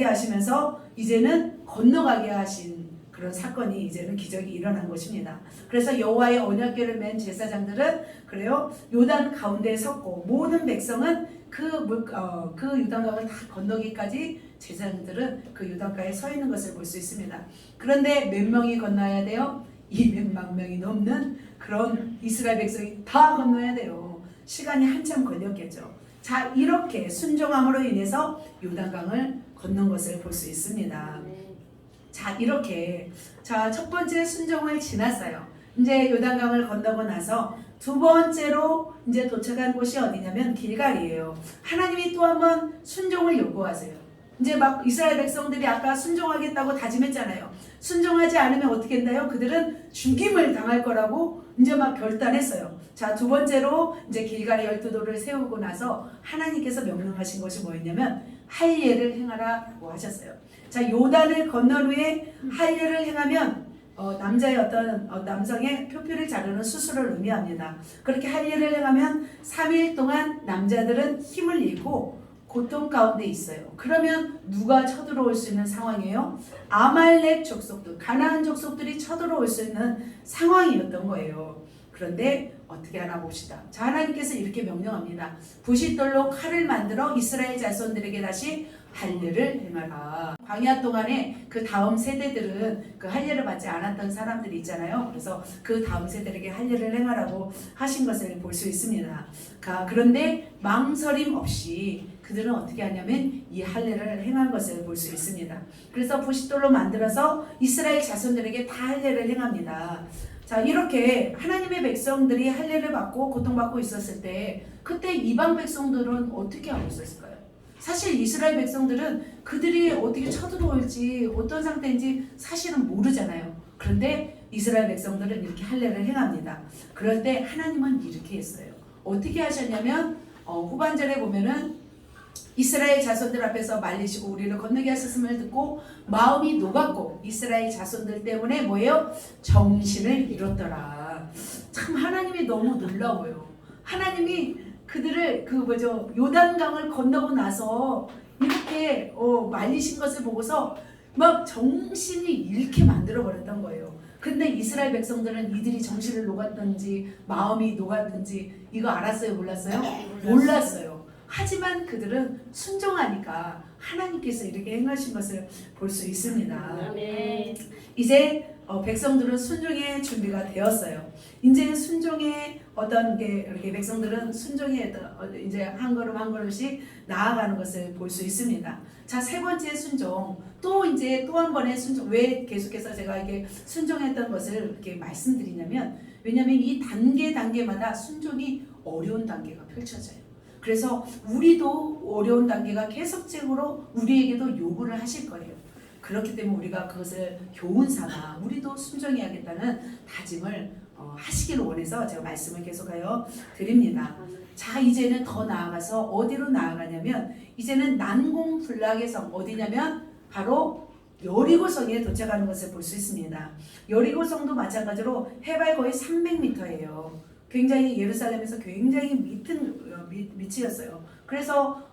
하시면서 이제는 건너가게 하신 그런 사건이, 이제는 기적이 일어난 것입니다. 그래서 여호와의 언약궤를 맨 제사장들은 그래요, 요단 가운데에 섰고 모든 백성은 그 요단강을 다 건너기까지 제사장들은 그 요단가에 서 있는 것을 볼 수 있습니다. 그런데 몇 명이 건너야 돼요? 200만 명이 넘는 그런 이스라엘 백성이 다 건너야 돼요. 시간이 한참 걸렸겠죠. 자, 이렇게 순종함으로 인해서 요단강을 건넌 것을 볼 수 있습니다. 자, 이렇게 첫 번째 순종을 지났어요. 이제 요단강을 건너고 나서 두 번째로 이제 도착한 곳이 어디냐면 길갈이에요. 하나님이 또 한 번 순종을 요구하세요. 이제 막 이스라엘 백성들이 아까 순종하겠다고 다짐했잖아요. 순종하지 않으면 어떻게 했나요? 그들은 죽임을 당할 거라고 이제 막 결단했어요. 자, 두 번째로 이제 길갈의 12도를 세우고 나서 하나님께서 명령하신 것이 뭐였냐면 할례를 행하라고 하셨어요. 자, 요단을 건넌 후에 할례를 행하면 남자의 남성의 표피를 자르는 수술을 의미합니다. 그렇게 할례를 행하면 3일 동안 남자들은 힘을 잃고 고통 가운데 있어요. 그러면 누가 쳐들어올 수 있는 상황이에요? 아말렉 족속들, 가나안 족속들이 쳐들어올 수 있는 상황이었던 거예요. 그런데 어떻게 하나 봅시다. 자, 하나님께서 이렇게 명령합니다. 부싯돌로 칼을 만들어 이스라엘 자손들에게 다시 할례를 행하라. 광야 동안에 그 다음 세대들은 그 할례를 받지 않았던 사람들이 있잖아요. 그래서 그 다음 세대에게 할례를 행하라고 하신 것을 볼 수 있습니다. 그런데 망설임 없이 그들은 어떻게 하냐면 이 할례를 행한 것을 볼 수 있습니다. 그래서 부싯돌로 만들어서 이스라엘 자손들에게 다 할례를 행합니다. 자, 이렇게 하나님의 백성들이 할례를 받고 고통받고 있었을 때 그때 이방 백성들은 어떻게 하고 있었을까요? 사실 이스라엘 백성들은 그들이 어떻게 쳐들어올지 어떤 상태인지 사실은 모르잖아요. 그런데 이스라엘 백성들은 이렇게 할례를 행합니다. 그럴 때 하나님은 이렇게 했어요. 어떻게 하셨냐면 후반절에 보면은 이스라엘 자손들 앞에서 말리시고 우리를 건너게 하셨음을 듣고 마음이 녹았고 이스라엘 자손들 때문에 뭐예요? 정신을 잃었더라. 참 하나님이 너무 놀라워요. 하나님이 그들을 요단강을 건너고 나서 이렇게 말리신 것을 보고서 막 정신이 잃게 만들어 버렸던 거예요. 근데 이스라엘 백성들은 이들이 정신을 녹았든지 마음이 녹았든지 이거 알았어요? 몰랐어요? 몰랐어요. 하지만 그들은 순종하니까 하나님께서 이렇게 행하신 것을 볼 수 있습니다. 이제 백성들은 순종의 준비가 되었어요. 이제 순종의 어떤 게 이렇게 백성들은 순종의 이제 한 걸음 한 걸음씩 나아가는 것을 볼 수 있습니다. 자, 세 번째 순종. 또 이제 또 한 번의 순종. 왜 계속해서 제가 이게 순종했던 것을 이렇게 말씀드리냐면, 왜냐하면 이 단계마다 순종이 어려운 단계가 펼쳐져요. 그래서 우리도 어려운 단계가 계속적으로 우리에게도 요구를 하실 거예요. 그렇기 때문에 우리가 그것을 교훈 삼아 우리도 순종해야겠다는 다짐을 하시기를 원해서 제가 말씀을 계속하여 드립니다. 자, 이제는 더 나아가서 어디로 나아가냐면 이제는 난공불락의 성, 어디냐면 바로 여리고성에 도착하는 것을 볼 수 있습니다. 여리고성도 마찬가지로 해발 거의 300m예요. 굉장히 예루살렘에서 굉장히 밑은 위치였어요. 그래서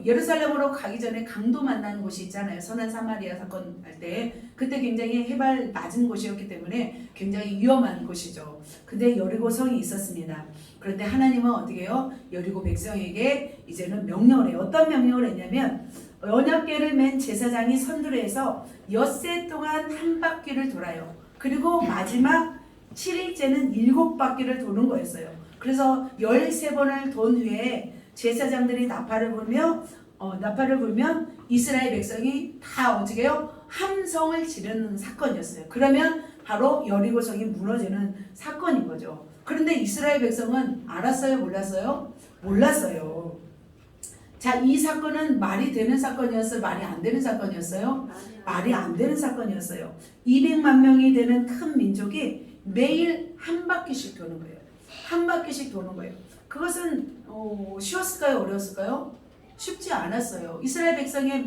예루살렘으로 가기 전에 강도 만나는 곳이 있잖아요. 선한 사마리아 사건 할 때 그때 굉장히 해발 낮은 곳이었기 때문에 굉장히 위험한 곳이죠. 근데 여리고성이 있었습니다. 그런데 하나님은 어떻게 해요? 여리고 백성에게 이제는 명령을 해요. 어떤 명령을 했냐면 언약궤를 맨 제사장이 선두를 해서 엿새 동안 한 바퀴를 돌아요. 그리고 마지막 7일째는 7바퀴를 도는 거였어요. 그래서 13번을 돈 후에 제사장들이 나팔을 불면 이스라엘 백성이 다 어떻게 해요? 함성을 지르는 사건이었어요. 그러면 바로 여리고성이 무너지는 사건인 거죠. 그런데 이스라엘 백성은 알았어요? 몰랐어요? 몰랐어요. 자, 이 사건은 말이 되는 사건이었어요? 말이 안 되는 사건이었어요? 말이 안 되는 사건이었어요. 200만 명이 되는 큰 민족이 매일 한 바퀴씩 도는 거예요. 한 바퀴씩 도는 거예요. 그것은 쉬웠을까요? 어려웠을까요? 쉽지 않았어요. 이스라엘 백성의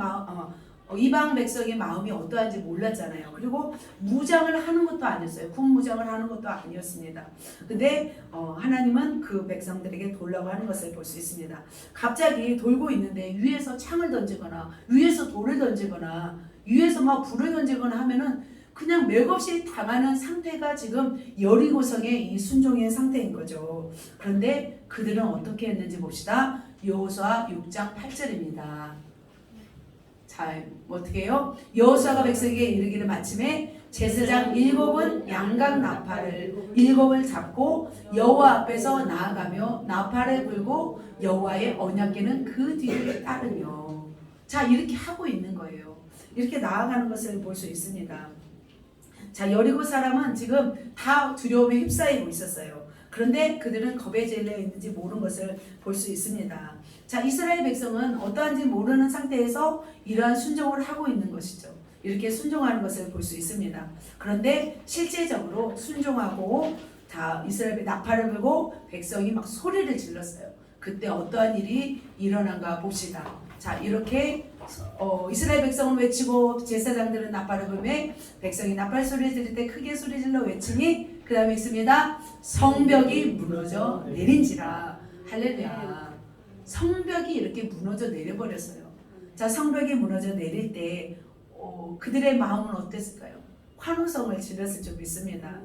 이방 백성의 마음이 어떠한지 몰랐잖아요. 그리고 무장을 하는 것도 아니었어요. 군무장을 하는 것도 아니었습니다. 근데 하나님은 그 백성들에게 돌라고 하는 것을 볼 수 있습니다. 갑자기 돌고 있는데 위에서 창을 던지거나 위에서 돌을 던지거나 위에서 막 불을 던지거나 하면은 그냥 맥없이 당하는 상태가 지금 여리고성의 이 순종의 상태인 거죠. 그런데 그들은 어떻게 했는지 봅시다. 여호수아 6장 8절입니다. 자, 어떻게 해요? 여호수아가 백성에게 이르기를 마침에 제사장 7은 양각 나팔을 7을 잡고 여호와 앞에서 나아가며 나팔을 불고 여호와의 언약궤는 그 뒤를 따르며. 자, 이렇게 하고 있는 거예요. 이렇게 나아가는 것을 볼 수 있습니다. 자, 여리고 사람은 지금 다 두려움에 휩싸이고 있었어요. 그런데 그들은 겁에 질려 있는지 모르는 것을 볼 수 있습니다. 자, 이스라엘 백성은 어떠한지 모르는 상태에서 이러한 순종을 하고 있는 것이죠. 이렇게 순종하는 것을 볼 수 있습니다. 그런데 실제적으로 순종하고 다 이스라엘 나팔을 불고 백성이 막 소리를 질렀어요. 그때 어떠한 일이 일어난가 봅시다. 자, 이렇게 이스라엘 백성은 외치고 제사장들은 나팔을 불며 백성이 나팔 소리를 들을 때 크게 소리 질러 외치니 그 다음에 있습니다. 성벽이 무너져 내린지라. 할렐루야. 성벽이 이렇게 무너져 내려버렸어요. 자, 성벽이 무너져 내릴 때 그들의 마음은 어땠을까요? 환호성을 지렸을 줄 믿습니다.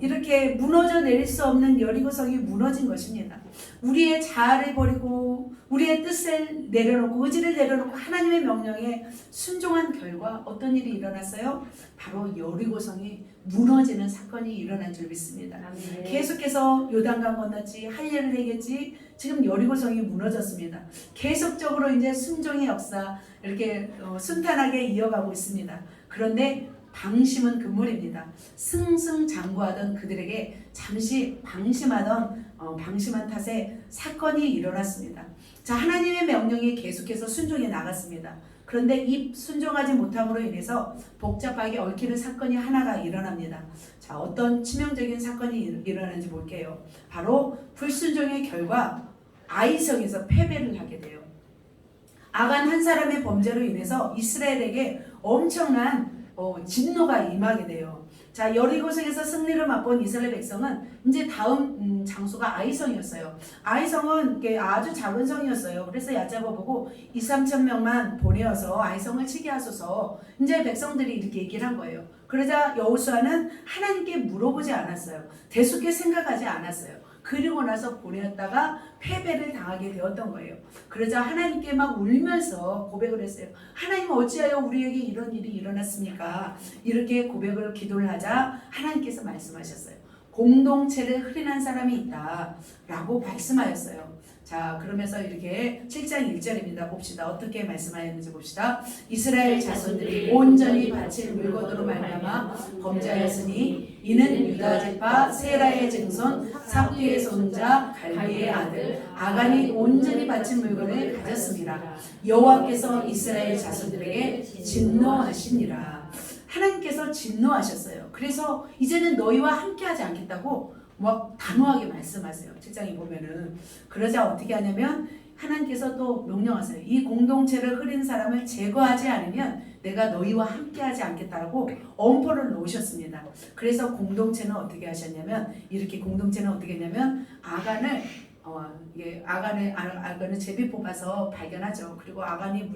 이렇게 무너져 내릴 수 없는 여리고성이 무너진 것입니다. 우리의 자아를 버리고 우리의 뜻을 내려놓고 의지를 내려놓고 하나님의 명령에 순종한 결과 어떤 일이 일어났어요? 바로 여리고성이 무너지는 사건이 일어난 줄 믿습니다. 계속해서 요단강 건넜지, 할례를 행했지, 지금 여리고성이 무너졌습니다. 계속적으로 이제 순종의 역사 이렇게 순탄하게 이어가고 있습니다. 그런데 방심은 금물입니다. 승승장구하던 그들에게 잠시 방심한 탓에 사건이 일어났습니다. 자, 하나님의 명령이 계속해서 순종해 나갔습니다. 그런데 이 순종하지 못함으로 인해서 복잡하게 얽히는 사건이 하나가 일어납니다. 자, 어떤 치명적인 사건이 일어나는지 볼게요. 바로 불순종의 결과 아이성에서 패배를 하게 돼요. 아간 한 사람의 범죄로 인해서 이스라엘에게 엄청난 진노가 임하게 돼요. 자, 여리고성에서 승리를 맛본 이스라엘 백성은 이제 다음 장소가 아이성이었어요. 아이성은 아주 작은 성이었어요. 그래서 얕잡아 보고 2-3천 명만 보내어서 아이성을 치게 하소서. 이제 백성들이 이렇게 얘기를 한 거예요. 그러자 여호수아는 하나님께 물어보지 않았어요. 대수롭게 생각하지 않았어요. 그리고 나서 보냈다가 패배를 당하게 되었던 거예요. 그러자 하나님께 막 울면서 고백을 했어요. 하나님 어찌하여 우리에게 이런 일이 일어났습니까? 이렇게 고백을 기도를 하자 하나님께서 말씀하셨어요. 공동체를 흐린한 사람이 있다 라고 말씀하였어요. 자, 그러면서 이렇게 7장 1절입니다. 봅시다. 어떻게 말씀하였는지 봅시다. 이스라엘 자손들이 온전히 바칠 물건으로 말미암아 범죄하였으니 이는 유다 지파 세라의 증손 삽디의 손자 갈미의 아들 아간이 온전히 바친 물건을 가졌습니다. 여호와께서 이스라엘 자손들에게 진노하시니라. 하나님께서 진노하셨어요. 그래서 이제는 너희와 함께하지 않겠다고 막 단호하게 말씀하세요. 7장에 보면은. 그러자 어떻게 하냐면 하나님께서 또 명령하세요. 이 공동체를 흐린 사람을 제거하지 않으면 내가 너희와 함께하지 않겠다라고 엄포를 놓으셨습니다. 그래서 공동체는 어떻게 하셨냐면 이렇게 공동체는 어떻게 했냐면 아간을 아간을 제비 뽑아서 발견하죠. 그리고 아간이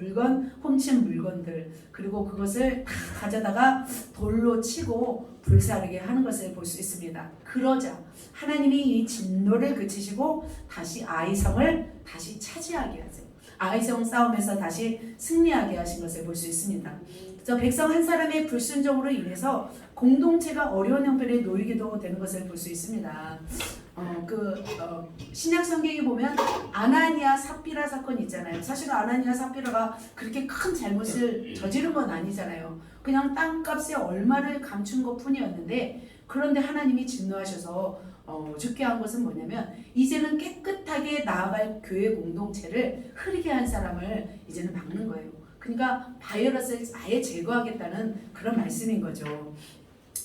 훔친 물건들, 그리고 그것을 다 가져다가 돌로 치고 불사르게 하는 것을 볼 수 있습니다. 그러자 하나님이 이 진노를 그치시고 다시 아이성을 다시 차지하게 하세요. 아이성 싸움에서 다시 승리하게 하신 것을 볼 수 있습니다. 그래서 백성 한 사람의 불순종으로 인해서 공동체가 어려운 형편에 놓이기도 되는 것을 볼 수 있습니다. 신약 성경에 보면 아나니아 삽비라 사건이 있잖아요. 사실 아나니아 삽비라가 그렇게 큰 잘못을 저지른 건 아니잖아요. 그냥 땅값에 얼마를 감춘 것 뿐이었는데, 그런데 하나님이 진노하셔서 죽게 한 것은 뭐냐면 이제는 깨끗하게 나아갈 교회 공동체를 흐리게 한 사람을 이제는 막는 거예요. 그러니까 바이러스를 아예 제거하겠다는 그런 말씀인 거죠.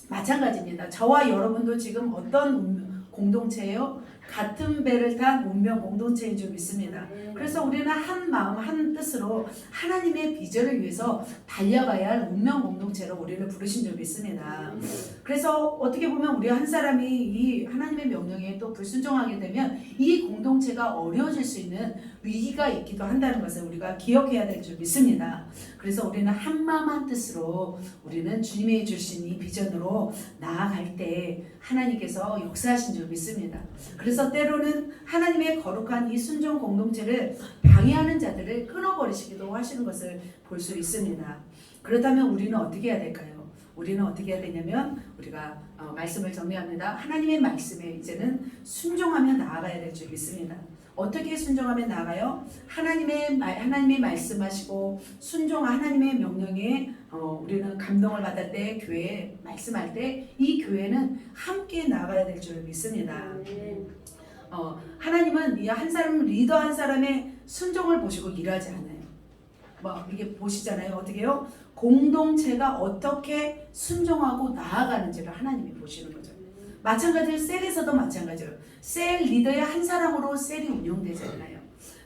마찬가지입니다. 저와 여러분도 지금 어떤 공동체예요? 같은 배를 탄 운명 공동체인 줄 믿습니다. 그래서 우리는 한 마음 한 뜻으로 하나님의 비전을 위해서 달려가야 할 운명 공동체로 우리를 부르신 줄 믿습니다. 그래서 어떻게 보면 우리 한 사람이 이 하나님의 명령에 또 불순종하게 되면 이 공동체가 어려워질 수 있는 위기가 있기도 한다는 것을 우리가 기억해야 될 줄 믿습니다. 그래서 우리는 한 마음 한 뜻으로 우리는 주님이 주신 이 비전으로 나아갈 때 하나님께서 역사하신 줄 믿습니다. 그래서 때로는 하나님의 거룩한 이 순종 공동체를 방해하는 자들을 끊어버리시기도 하시는 것을 볼 수 있습니다. 그렇다면 우리는 어떻게 해야 될까요? 우리는 어떻게 해야 되냐면 우리가 말씀을 정리합니다. 하나님의 말씀에 이제는 순종하며 나아가야 될 줄 믿습니다. 어떻게 순종하며 나아가요? 하나님이 말씀하시고 하나님의 명령에 우리는 감동을 받을 때, 교회에 말씀할 때 이 교회는 함께 나아가야 될 줄 믿습니다. 하나님은 이 한 사람 리더 한 사람의 순종을 보시고 일하지 않아요. 이게 보시잖아요. 어떻게요? 공동체가 어떻게 순종하고 나아가는지를 하나님이 보시는 거죠. 마찬가지로 셀에서도 마찬가지예요. 셀 리더의 한 사람으로 셀이 운영되잖아요.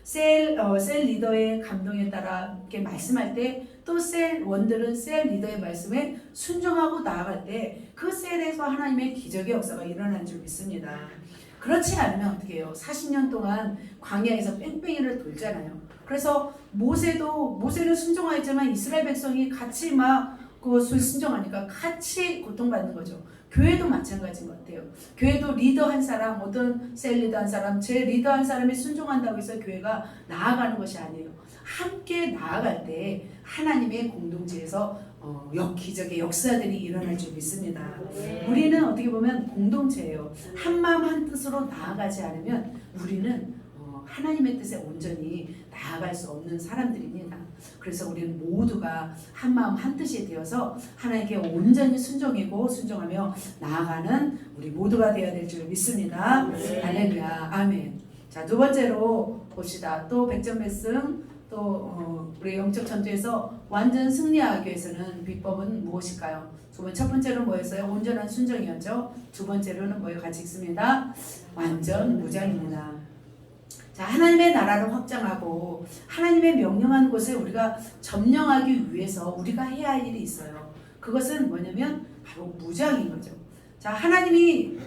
셀 리더의 감동에 따라 이렇게 말씀할 때 또 셀 원들은 셀 리더의 말씀에 순종하고 나아갈 때 그 셀에서 하나님의 기적의 역사가 일어난 줄 믿습니다. 그렇지 않으면 어떻게 해요? 40년 동안 광야에서 뺑뺑이를 돌잖아요. 그래서 모세는 순종하였지만 이스라엘 백성이 같이 순종하니까 같이 고통받는 거죠. 교회도 마찬가지인 것 같아요. 교회도 리더 한 사람, 어떤 셀 리더 한 사람, 제 리더 한 사람이 순종한다고 해서 교회가 나아가는 것이 아니에요. 함께 나아갈 때 하나님의 공동체에서 기적의 역사들이 일어날 줄 믿습니다. 우리는 어떻게 보면 공동체예요. 한 마음 한 뜻으로 나아가지 않으면 우리는 하나님의 뜻에 온전히 나아갈 수 없는 사람들입니다. 그래서 우리는 모두가 한 마음 한 뜻이 되어서 하나님께 온전히 순종하며 나아가는 우리 모두가 되어야 될 줄 믿습니다. 할렐루야, 아멘. 자, 두 번째로 봅시다. 또 백전 백승 또 우리 영적 전투에서 완전 승리하기 위해서는 비법은 무엇일까요? 첫 번째로는 뭐였어요? 온전한 순종이었죠. 두 번째로는 뭐예요? 같이 읽습니다. 완전 무장입니다. 자, 하나님의 나라를 확장하고 하나님의 명령한 곳에 우리가 점령하기 위해서 우리가 해야 할 일이 있어요. 그것은 뭐냐면 바로 무장인 거죠. 자, 하나님이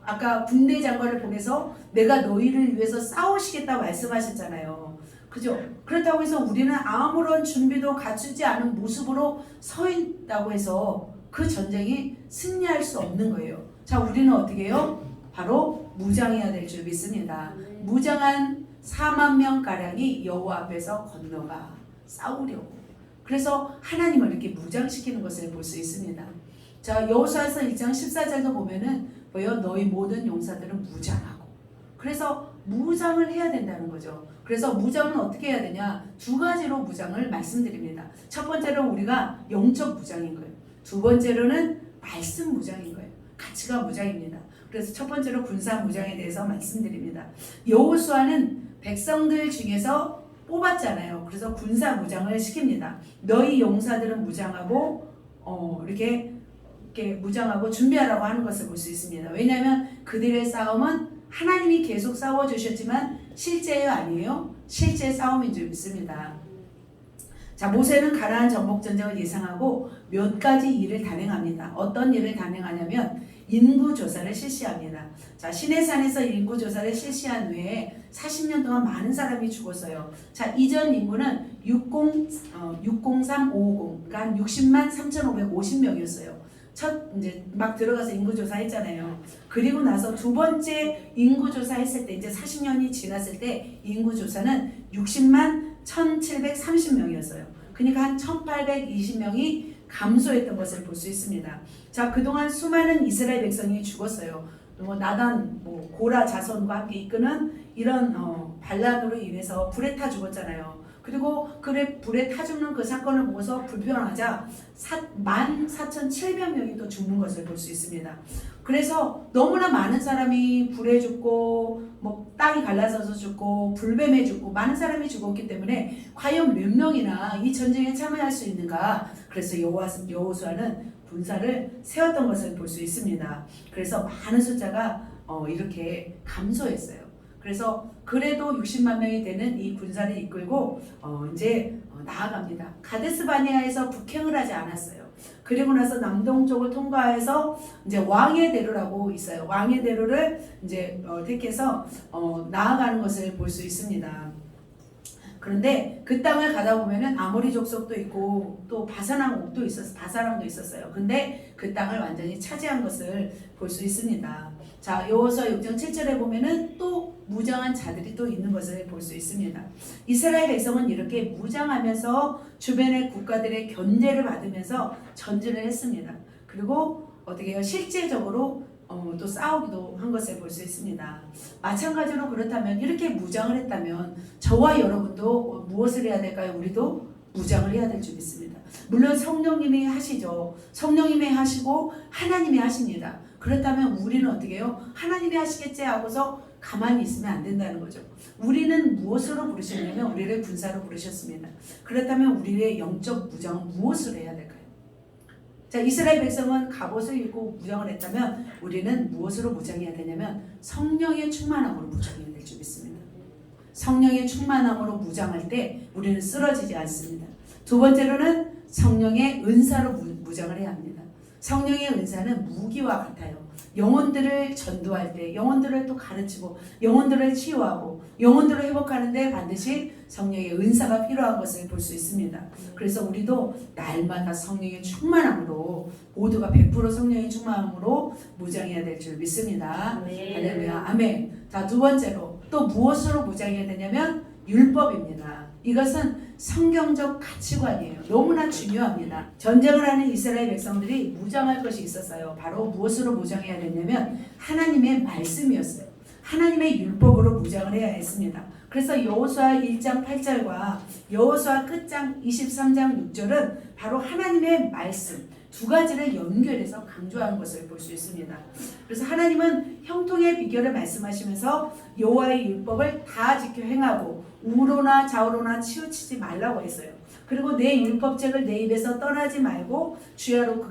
아까 군대 장관을 보내서 내가 너희를 위해서 싸우시겠다 말씀하셨잖아요. 그죠? 그렇다고 해서 우리는 아무런 준비도 갖추지 않은 모습으로 서 있다고 해서 그 전쟁이 승리할 수 없는 거예요. 자, 우리는 어떻게 해요? 바로 무장해야 될 줄 믿습니다. 무장한 4만 명가량이 여호와 앞에서 건너가 싸우려고. 그래서 하나님을 이렇게 무장시키는 것을 볼 수 있습니다. 자, 여호수아서 1장 14절도 보면은 뭐요? 너희 모든 용사들은 무장하고. 그래서 무장을 해야 된다는 거죠. 그래서 무장은 어떻게 해야 되냐? 두 가지로 무장을 말씀드립니다. 첫 번째로 우리가 영적 무장인 거예요. 두 번째로는 말씀 무장인 거예요. 가치가 무장입니다. 그래서 첫 번째로 군사 무장에 대해서 말씀드립니다. 여호수아는 백성들 중에서 뽑았잖아요. 그래서 군사 무장을 시킵니다. 너희 용사들은 무장하고 이렇게 무장하고 준비하라고 하는 것을 볼 수 있습니다. 왜냐하면 그들의 싸움은 하나님이 계속 싸워주셨지만 실제요 아니에요? 실제 싸움인 줄 믿습니다. 자, 모세는 가나안 정복 전쟁을 예상하고 몇 가지 일을 단행합니다. 어떤 일을 단행하냐면 인구 조사를 실시합니다. 자, 시내산에서 인구 조사를 실시한 후에 40년 동안 많은 사람이 죽었어요. 자, 이전 인구는 603,550, 그러니까 한 60만 3,550명이었어요. 이제 막 들어가서 인구조사 했잖아요. 그리고 나서 두 번째 인구조사 했을 때, 이제 40년이 지났을 때 인구조사는 60만 1,730명이었어요. 그러니까 한 1,820명이 감소했던 것을 볼 수 있습니다. 자, 그동안 수많은 이스라엘 백성이 죽었어요. 나단, 고라 자손과 함께 이끄는 이런 반란으로 인해서 불에 타 죽었잖아요. 그리고 불에 타 죽는 그 사건을 보고서 불평하자 14,700명이 또 죽는 것을 볼 수 있습니다. 그래서 너무나 많은 사람이 불에 죽고 땅이 갈라져서 죽고 불뱀에 죽고 많은 사람이 죽었기 때문에 과연 몇 명이나 이 전쟁에 참여할 수 있는가? 그래서 여호수아는 군사를 세웠던 것을 볼 수 있습니다. 그래서 많은 숫자가 이렇게 감소했어요. 그래서 그래도 60만 명이 되는 이 군사를 이끌고 이제 나아갑니다. 가데스 바네아에서 북행을 하지 않았어요. 그리고 나서 남동쪽을 통과해서 이제 왕의 대로라고 있어요. 왕의 대로를 이제 택해서 나아가는 것을 볼 수 있습니다. 그런데 그 땅을 가다 보면은 아모리 족속도 있고 또 바사랑도 있었어요. 근데 그 땅을 완전히 차지한 것을 볼 수 있습니다. 자, 여호수아 6장 7절에 보면은 또 무장한 자들이 또 있는 것을 볼 수 있습니다. 이스라엘 백성은 이렇게 무장하면서 주변의 국가들의 견제를 받으면서 전진을 했습니다. 그리고 어떻게 해요? 실제적으로 또 싸우기도 한 것을 볼 수 있습니다. 마찬가지로 그렇다면 이렇게 무장을 했다면 저와 여러분도 무엇을 해야 될까요? 우리도 무장을 해야 될 줄 믿습니다. 물론 성령님이 하시죠. 성령님이 하시고 하나님이 하십니다. 그렇다면 우리는 어떻게 해요? 하나님이 하시겠지 하고서 가만히 있으면 안 된다는 거죠. 우리는 무엇으로 부르셨냐면 우리를 군사로 부르셨습니다. 그렇다면 우리의 영적 무장은 무엇을 해야 될까요? 자, 이스라엘 백성은 갑옷을 입고 무장을 했다면 우리는 무엇으로 무장해야 되냐면 성령의 충만함으로 무장해야 될 줄 믿습니다. 성령의 충만함으로 무장할 때 우리는 쓰러지지 않습니다. 두 번째로는 성령의 은사로 무장을 해야 합니다. 성령의 은사는 무기와 같아요. 영혼들을 전도할 때 영혼들을 또 가르치고 영혼들을 치유하고 영혼들을 회복하는데 반드시 성령의 은사가 필요한 것을 볼 수 있습니다. 그래서 우리도 날마다 성령의 충만함으로 모두가 100% 성령의 충만함으로 무장해야 될 줄 믿습니다. 할렐루야, 아멘. 자, 두 번째로 또 무엇으로 무장해야 되냐면 율법입니다. 이것은 성경적 가치관이에요. 너무나 중요합니다. 전쟁을 하는 이스라엘 백성들이 무장할 것이 있었어요. 바로 무엇으로 무장해야 됐냐면 하나님의 말씀이었어요. 하나님의 율법으로 무장을 해야 했습니다. 그래서 여호수아 1장 8절과 여호수아 끝장 23장 6절은 바로 하나님의 말씀, 두 가지를 연결해서 강조한 것을 볼 수 있습니다. 그래서 하나님은 형통의 비결을 말씀하시면서 여호와의 율법을 다 지켜 행하고 우로나 좌우로나 치우치지 말라고 했어요. 그리고 내 율법책을 내 입에서 떠나지 말고 주야로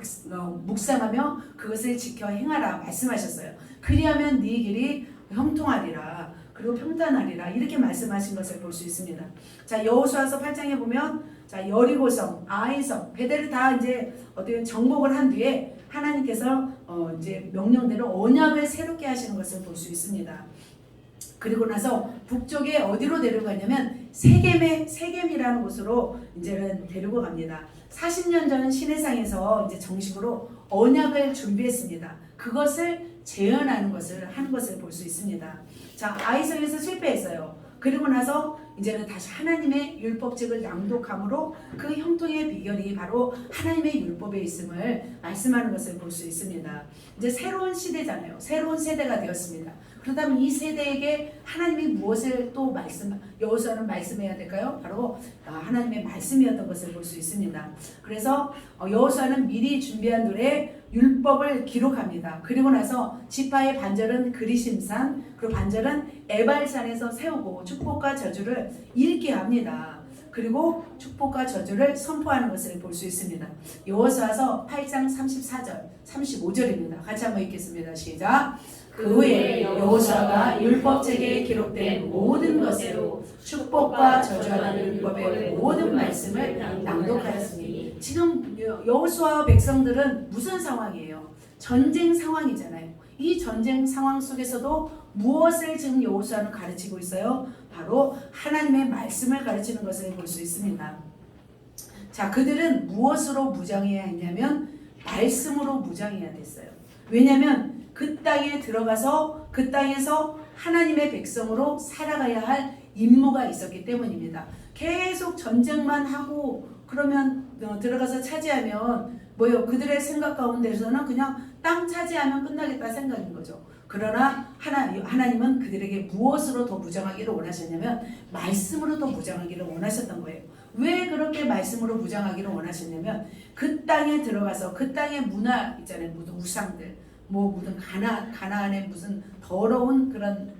묵상하며 그것을 지켜 행하라 말씀하셨어요. 그리하면 네 길이 형통하리라. 그리고 평탄하리라. 이렇게 말씀하신 것을 볼 수 있습니다. 자, 여호수아서 8장에 보면 자, 여리고성, 아이성, 베델을 다 이제 어떻게 정복을 한 뒤에 하나님께서 이제 명령대로 언약을 새롭게 하시는 것을 볼 수 있습니다. 그리고 나서 북쪽에 어디로 데려가냐면 세겜이라는 곳으로 이제는 데리고 갑니다. 40년 전 시내상에서 이제 정식으로 언약을 준비했습니다. 그것을 재현하는 것을 하는 것을 볼 수 있습니다. 자, 아이성에서 실패했어요. 그리고 나서 이제는 다시 하나님의 율법책을 낭독함으로 그 형통의 비결이 바로 하나님의 율법에 있음을 말씀하는 것을 볼 수 있습니다. 이제 새로운 시대잖아요. 새로운 세대가 되었습니다. 그렇다면 이 세대에게 하나님이 무엇을 또 여호수아는 말씀해야 될까요? 바로 하나님의 말씀이었던 것을 볼 수 있습니다. 그래서 여호수아는 미리 준비한 노래 율법을 기록합니다. 그리고 나서 지파의 반절은 그리심산, 그리고 반절은 에발산에서 세우고 축복과 저주를 읽게 합니다. 그리고 축복과 저주를 선포하는 것을 볼 수 있습니다. 여호수아서 8장 34절, 35절입니다. 같이 한번 읽겠습니다. 시작. 그 후에 여호수아가 율법책에 기록된 모든 것으로 축복과 저주하는 율법의 모든 말씀을 낭독하였으니 지금 여호수아와 백성들은 무슨 상황이에요? 전쟁 상황이잖아요. 이 전쟁 상황 속에서도 무엇을 지금 여호수아는 가르치고 있어요? 바로 하나님의 말씀을 가르치는 것을 볼 수 있습니다. 자, 그들은 무엇으로 무장해야 했냐면 말씀으로 무장해야 됐어요. 왜냐하면 그 땅에 들어가서 그 땅에서 하나님의 백성으로 살아가야 할 임무가 있었기 때문입니다. 계속 전쟁만 하고 그러면 들어가서 차지하면 뭐요? 그들의 생각 가운데서는 그냥 땅 차지하면 끝나겠다 생각인 거죠. 그러나 하나님은 그들에게 무엇으로 더 무장하기를 원하셨냐면 말씀으로 더 무장하기를 원하셨던 거예요. 왜 그렇게 말씀으로 무장하기를 원하셨냐면 그 땅에 들어가서 그 땅의 문화 있잖아요. 무슨 우상들, 무슨 가나안에 무슨 더러운 그런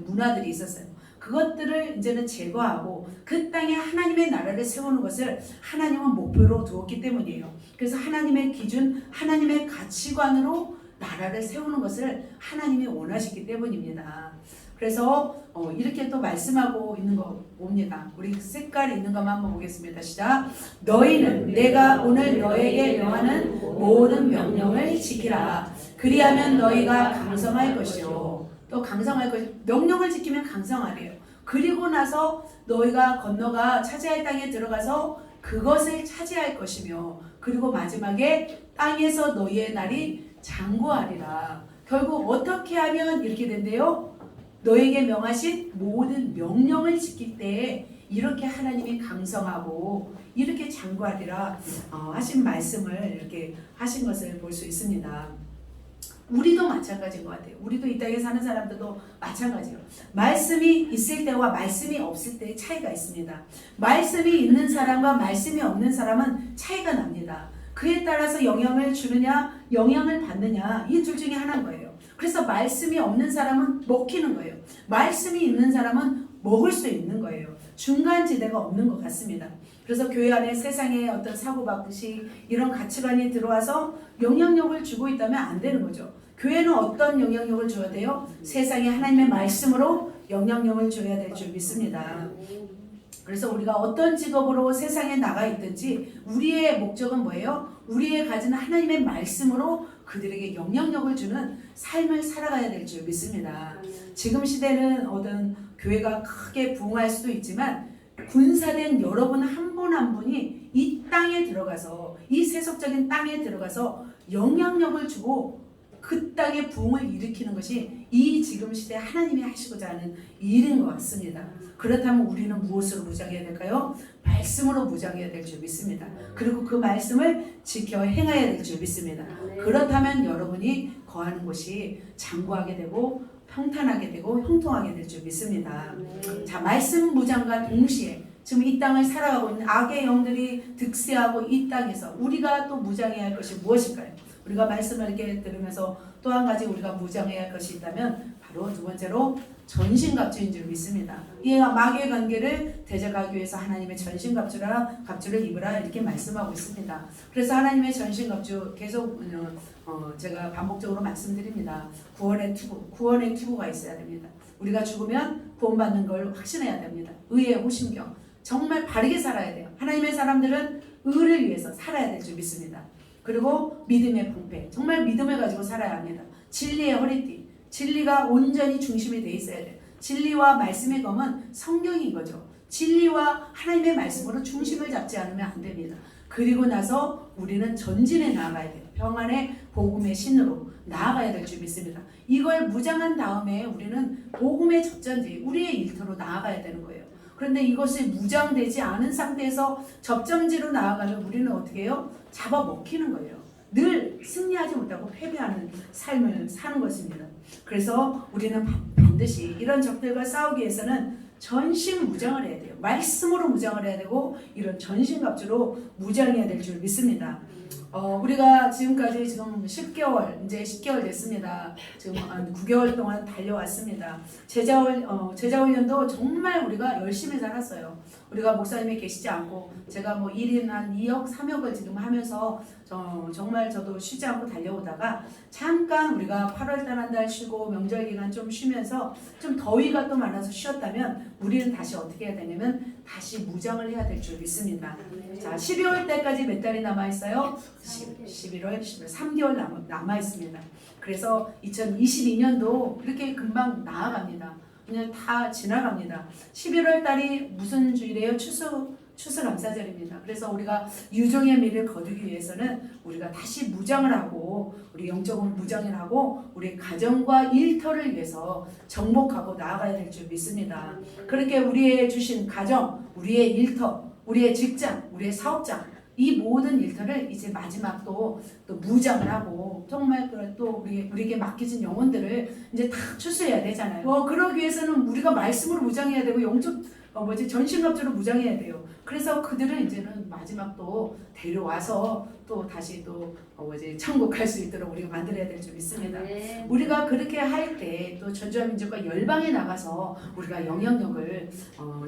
문화들이 있었어요. 그것들을 이제는 제거하고 그 땅에 하나님의 나라를 세우는 것을 하나님은 목표로 두었기 때문이에요. 그래서 하나님의 기준, 하나님의 가치관으로 나라를 세우는 것을 하나님이 원하시기 때문입니다. 그래서 이렇게 또 말씀하고 있는 거 봅니다. 우리 색깔이 있는 것만 한번 보겠습니다. 시작. 너희는 내가 오늘 너에게 명하는 모든 명령을 지키라. 그리하면 너희가 강성할 것이요. 또 강성할 것이 명령을 지키면 강성하래요. 그리고 나서 너희가 건너가 차지할 땅에 들어가서 그것을 차지할 것이며 그리고 마지막에 땅에서 너희의 날이 장구하리라. 결국 어떻게 하면 이렇게 된대요? 너에게 명하신 모든 명령을 지킬 때에 이렇게 하나님이 강성하고 이렇게 장구하리라 하신 말씀을 이렇게 하신 것을 볼 수 있습니다. 우리도 마찬가지인 것 같아요. 우리도 이 땅에 사는 사람들도 마찬가지예요. 말씀이 있을 때와 말씀이 없을 때의 차이가 있습니다. 말씀이 있는 사람과 말씀이 없는 사람은 차이가 납니다. 그에 따라서 영향을 주느냐 영향을 받느냐 이 둘 중에 하나인 거예요. 그래서 말씀이 없는 사람은 먹히는 거예요. 말씀이 있는 사람은 먹을 수 있는 거예요. 중간지대가 없는 것 같습니다. 그래서 교회 안에 세상의 어떤 사고방식 이런 가치관이 들어와서 영향력을 주고 있다면 안 되는 거죠. 교회는 어떤 영향력을 줘야 돼요? 세상에 하나님의 말씀으로 영향력을 줘야 될 줄 믿습니다. 그래서 우리가 어떤 직업으로 세상에 나가 있든지 우리의 목적은 뭐예요? 우리의 가진 하나님의 말씀으로 그들에게 영향력을 주는 삶을 살아가야 될 줄 믿습니다. 지금 시대는 어떤 교회가 크게 부흥할 수도 있지만 군사된 여러분 한 분 한 분이 이 땅에 들어가서 이 세속적인 땅에 들어가서 영향력을 주고 그 땅의 부흥을 일으키는 것이 이 지금 시대에 하나님이 하시고자 하는 일인 것 같습니다. 그렇다면 우리는 무엇으로 무장해야 될까요? 말씀으로 무장해야 될 줄 믿습니다. 그리고 그 말씀을 지켜 행해야 될 줄 믿습니다. 그렇다면 여러분이 거하는 곳이 장구하게 되고 평탄하게 되고 형통하게 될 줄 믿습니다. 자, 말씀 무장과 동시에 지금 이 땅을 살아가고 있는 악의 영들이 득세하고 이 땅에서 우리가 또 무장해야 할 것이 무엇일까요? 우리가 말씀을 이렇게 들으면서 또 한 가지 우리가 무장해야 할 것이 있다면 바로 두 번째로 전신갑주인 줄 믿습니다. 이 마귀의 관계를 대적하기 위해서 하나님의 전신갑주를 입으라 이렇게 말씀하고 있습니다. 그래서 하나님의 전신갑주 계속 제가 반복적으로 말씀드립니다. 구원의 투구가 있어야 됩니다. 우리가 죽으면 구원받는 걸 확신해야 됩니다. 의의 호심경 정말 바르게 살아야 돼요. 하나님의 사람들은 의를 위해서 살아야 될 줄 믿습니다. 그리고 믿음의 방패 정말 믿음을 가지고 살아야 합니다. 진리의 허리띠 진리가 온전히 중심이 돼 있어야 돼요. 진리와 말씀의 검은 성경인 거죠. 진리와 하나님의 말씀으로 중심을 잡지 않으면 안 됩니다. 그리고 나서 우리는 전진에 나아가야 돼요. 평안의 복음의 신으로 나아가야 될 줄 믿습니다. 이걸 무장한 다음에 우리는 복음의 접전지 우리의 일터로 나아가야 되는 거예요. 그런데 이것이 무장되지 않은 상태에서 접전지로 나아가면 우리는 어떻게 해요? 잡아먹히는 거예요. 늘 승리하지 못하고 패배하는 삶을 사는 것입니다. 그래서 우리는 반드시 이런 적들과 싸우기 위해서는 전신 무장을 해야 돼요. 말씀으로 무장을 해야 되고 이런 전신갑주로 무장해야 될 줄 믿습니다. 우리가 지금까지 지금 10개월 이제 10개월 됐습니다. 지금 한 9개월 동안 달려왔습니다. 제자훈련도 정말 우리가 열심히 살았어요. 우리가 목사님이 계시지 않고 제가 뭐 1인 한 2억 3억을 지금 하면서 정말 저도 쉬지 않고 달려오다가 잠깐 우리가 8월달 한 달 쉬고 명절 기간 좀 쉬면서 좀 더위가 또 많아서 쉬었다면 우리는 다시 어떻게 해야 되냐면 다시 무장을 해야 될 줄 믿습니다. 자, 12월 때까지 몇 달이 남아 있어요? 11월 3개월 남아 있습니다. 그래서 2022년도 이렇게 금방 나아갑니다. 그냥 다 지나갑니다. 11월 달이 무슨 주일이에요? 추수감사절입니다. 그래서 우리가 유종의 미를 거두기 위해서는 우리가 다시 무장을 하고 우리 영적으로 무장을 하고 우리 가정과 일터를 위해서 정복하고 나아가야 될 줄 믿습니다. 그렇게 우리의 주신 가정, 우리의 일터, 우리의 직장, 우리의 사업장 이 모든 일터를 이제 마지막 또 무장을 하고 정말 또 우리에게 맡겨진 영혼들을 이제 다 추수해야 되잖아요. 그러기 위해서는 우리가 말씀으로 무장해야 되고 영적 전신갑주로 무장해야 돼요. 그래서 그들을 이제는 마지막 또 데려와서 또 다시 천국 갈 수 있도록 우리가 만들어야 될 줄 믿습니다. 네. 우리가 그렇게 할 때 또 전주와 민족과 열방에 나가서 우리가 영향력을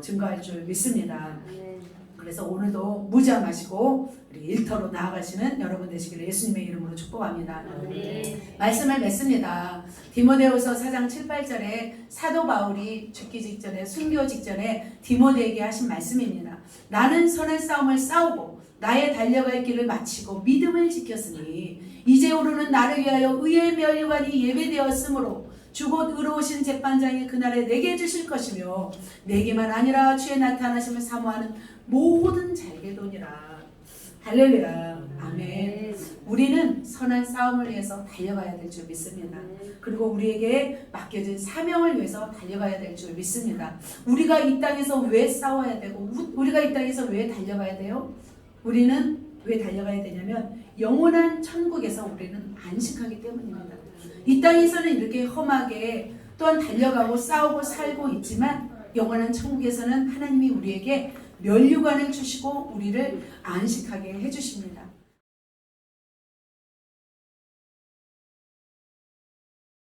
증거할 줄 믿습니다. 네. 그래서 오늘도 무장하시고 우리 일터로 나아가시는 여러분 되시기를 예수님의 이름으로 축복합니다. 네. 말씀을 맺습니다. 디모데후서 4장 7, 8절에 사도 바울이 죽기 직전에 순교 직전에 디모데에게 하신 말씀입니다. 나는 선한 싸움을 싸우고 나의 달려갈 길을 마치고 믿음을 지켰으니 이제 오르는 나를 위하여 의의 면류관이 예배되었으므로 주곧 의로우신 재판장이 그날에 내게 주실 것이며 내게만 아니라 주의 나타나심을 사모하는 모든 잘게도니라. 할렐루야. 아멘. 우리는 선한 싸움을 위해서 달려가야 될 줄 믿습니다. 그리고 우리에게 맡겨진 사명을 위해서 달려가야 될 줄 믿습니다. 우리가 이 땅에서 왜 싸워야 되고 우리가 이 땅에서 왜 달려가야 돼요? 우리는 왜 달려가야 되냐면 영원한 천국에서 우리는 안식하기 때문입니다. 이 땅에서는 이렇게 험하게 또한 달려가고 싸우고 살고 있지만 영원한 천국에서는 하나님이 우리에게 면류관을 주시고 우리를 안식하게 해주십니다.